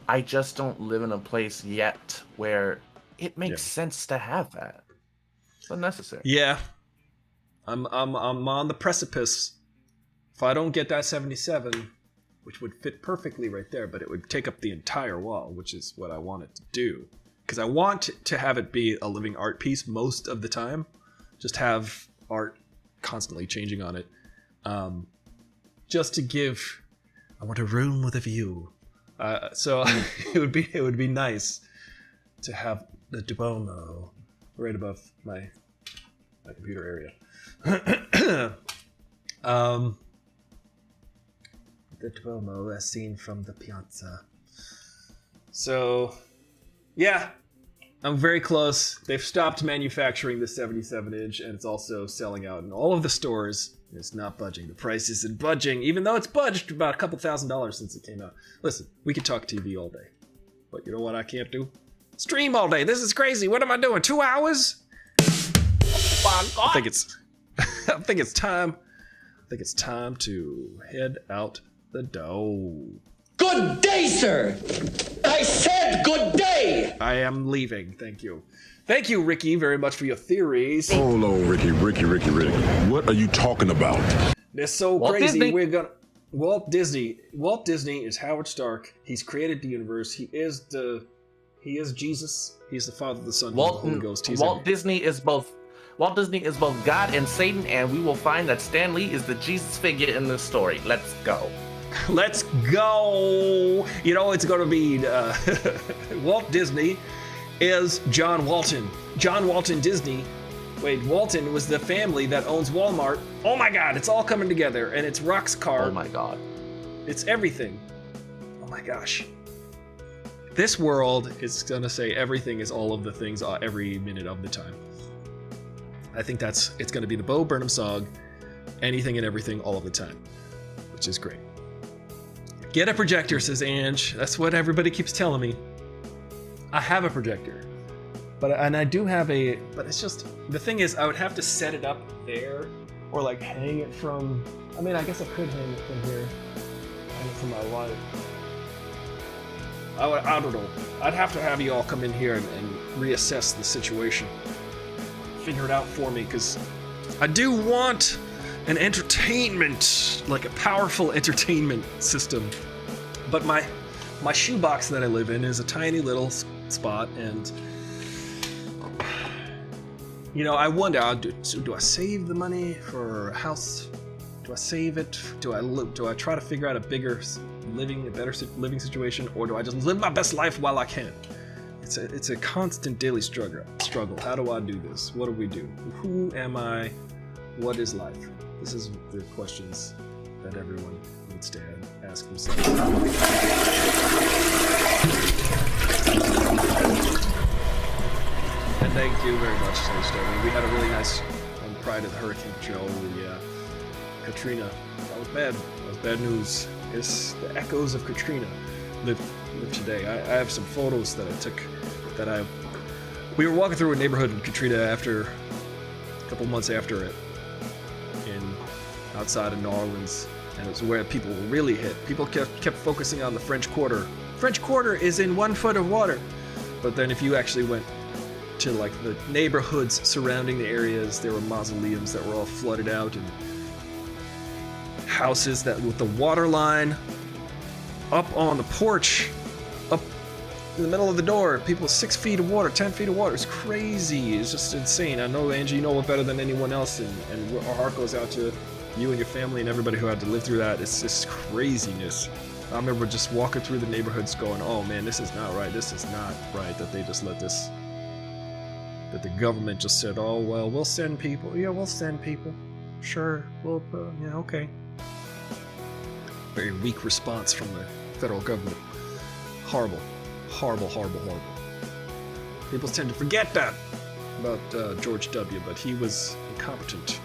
I just don't live in a place yet where it makes sense to have that. It's unnecessary. Yeah. I'm on the precipice. If I don't get that 77, which would fit perfectly right there, but it would take up the entire wall, which is what I want it to do. Because I want to have it be a living art piece most of the time. Just have art constantly changing on it. Just to give... I want a room with a view. So it would be nice to have the Duomo right above my computer area. The Duomo as seen from the piazza. So... yeah, I'm very close. They've stopped manufacturing the 77-inch, and it's also selling out in all of the stores. It's not budging. The price isn't budging, even though it's budged about a couple $1,000s since it came out. Listen, we can talk TV all day, but you know what I can't do? Stream all day. This is crazy. What am I doing? 2 hours? I think it's time. I think it's time to head out the door. Good day, sir. I said good day. I am leaving. Thank you. Thank you, Ricky, very much for your theories. Hold on, Ricky. What are you talking about? They're so crazy. Disney. We're gonna Walt Disney is Howard Stark. He's created the universe. He is Jesus. He's the Father, the Son, and the Holy Ghost. Walt Disney is both God and Satan, and we will find that Stan Lee is the Jesus figure in this story. Let's go. Let's go. You know, it's going to be Walt Disney is John Walton. John Walton Disney. Wait, Walton was the family that owns Walmart. Oh my God, it's all coming together, and it's Roxcar. Oh my God. It's everything. Oh my gosh. This world is going to say everything is all of the things every minute of the time. I think it's going to be the Bo Burnham song, anything and everything all of the time, which is great. Get a projector, says Ange. That's what everybody keeps telling me. I have a projector, and I do have but it's just, the thing is, I would have to set it up there, or like hang it from, I mean, I guess I could hang it from here, hang it from my light. I don't know. I'd have to have you all come in here and reassess the situation. Figure it out for me, because I do want an entertainment, like a powerful entertainment system. But my shoebox that I live in is a tiny little spot, and you know, I wonder, do I save the money for a house? Do I save it? Do I try to figure out a better living situation, or do I just live my best life while I can? It's a constant daily struggle. How do I do this? What do we do? Who am I? What is life? This is the questions that everyone needs to ask themselves. And thank you very much, Stormy. We had a really nice Pride of the Hurricane show. Katrina. That was bad. That was bad news. It's the echoes of Katrina live today. I have some photos that I took we were walking through a neighborhood in Katrina after a couple months after it, outside of New Orleans, and it was where people were really hit. People kept focusing on the French Quarter. French Quarter is in 1 foot of water, but then if you actually went to like the neighborhoods surrounding the areas, there were mausoleums that were all flooded out, and houses that with the water line up on the porch, up in the middle of the door, people 6 feet of water, 10 feet of water. It's crazy. It's just insane. I know, Angie, you know it better than anyone else, and our heart goes out to you and your family and everybody who had to live through that. It's just craziness. I remember just walking through the neighborhoods going, oh man, this is not right. This is not right that they just let this, that the government just said, oh, well, we'll send people. Yeah, we'll send people. Sure. Well, yeah, okay. Very weak response from the federal government. Horrible. Horrible, horrible, horrible. People tend to forget that. about George W., but he was incompetent.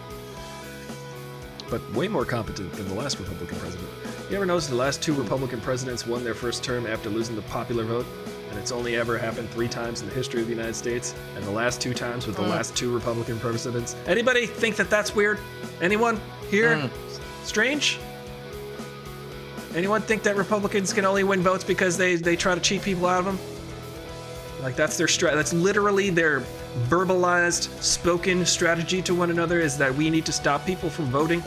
But way more competent than the last Republican president. You ever notice the last 2 Republican presidents won their first term after losing the popular vote? And it's only ever happened 3 times in the history of the United States, and the last 2 times with the last 2 Republican presidents. Anybody think that that's weird? Anyone here? Strange? Anyone think that Republicans can only win votes because they try to cheat people out of them? Like that's their that's literally their verbalized, spoken strategy to one another, is that we need to stop people from voting.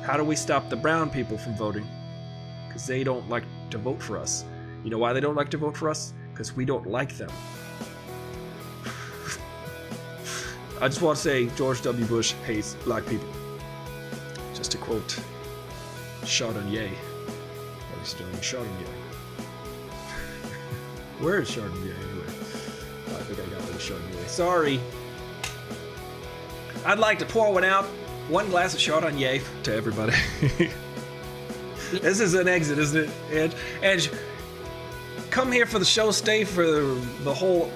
How do we stop the brown people from voting? Because they don't like to vote for us. You know why they don't like to vote for us? Because we don't like them. I just want to say George W. Bush hates black people. Just to quote Chardonnay. What is doing Chardonnay? Where is Chardonnay anyway? I think I got the Chardonnay. Sorry. I'd like to pour one out. 1 glass of Chardonnay to everybody. This is an exit, isn't it? And come here for the show. Stay for the whole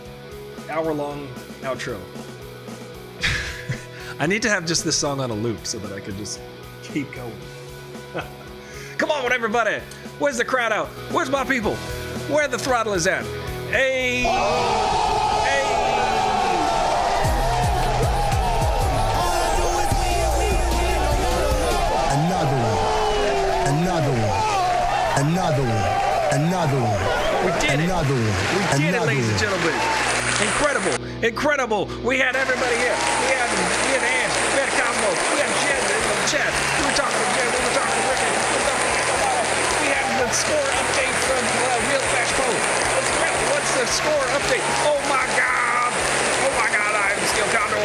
hour-long outro. I need to have just this song on a loop so that I can just keep going. Come on, everybody. Where's the crowd out? Where's my people? Where the throttle is at? Hey! Hey! Another one. Another one. Another one. Another one. We did it. Another one. We did it, ladies and gentlemen. Incredible. Incredible. We had everybody here. We had Ann. We had Cosmo. We had Jen in the chat. We were talking to Jen. We were talking to Ricky. We had the score update from Real Flash Pro. What's the score update? Oh my God. Oh my God. I'm still Condor.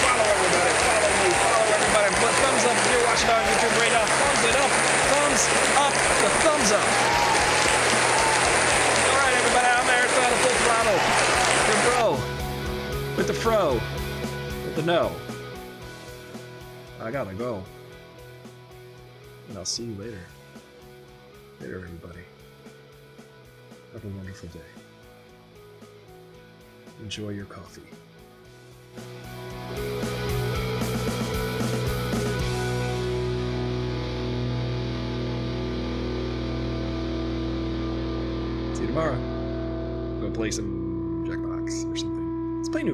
Follow everybody. Follow me. Follow everybody. Put thumbs up if you're watching on YouTube right now. Thumbs it up. Thumbs up. The thumbs up. All right, everybody. I'm Marathon Full Throttle. The bro. With the fro. With the no. I gotta go. And I'll see you later. Later, everybody. Have a wonderful day. Enjoy your coffee. See you tomorrow. Go play some Jackbox or something. Let's play new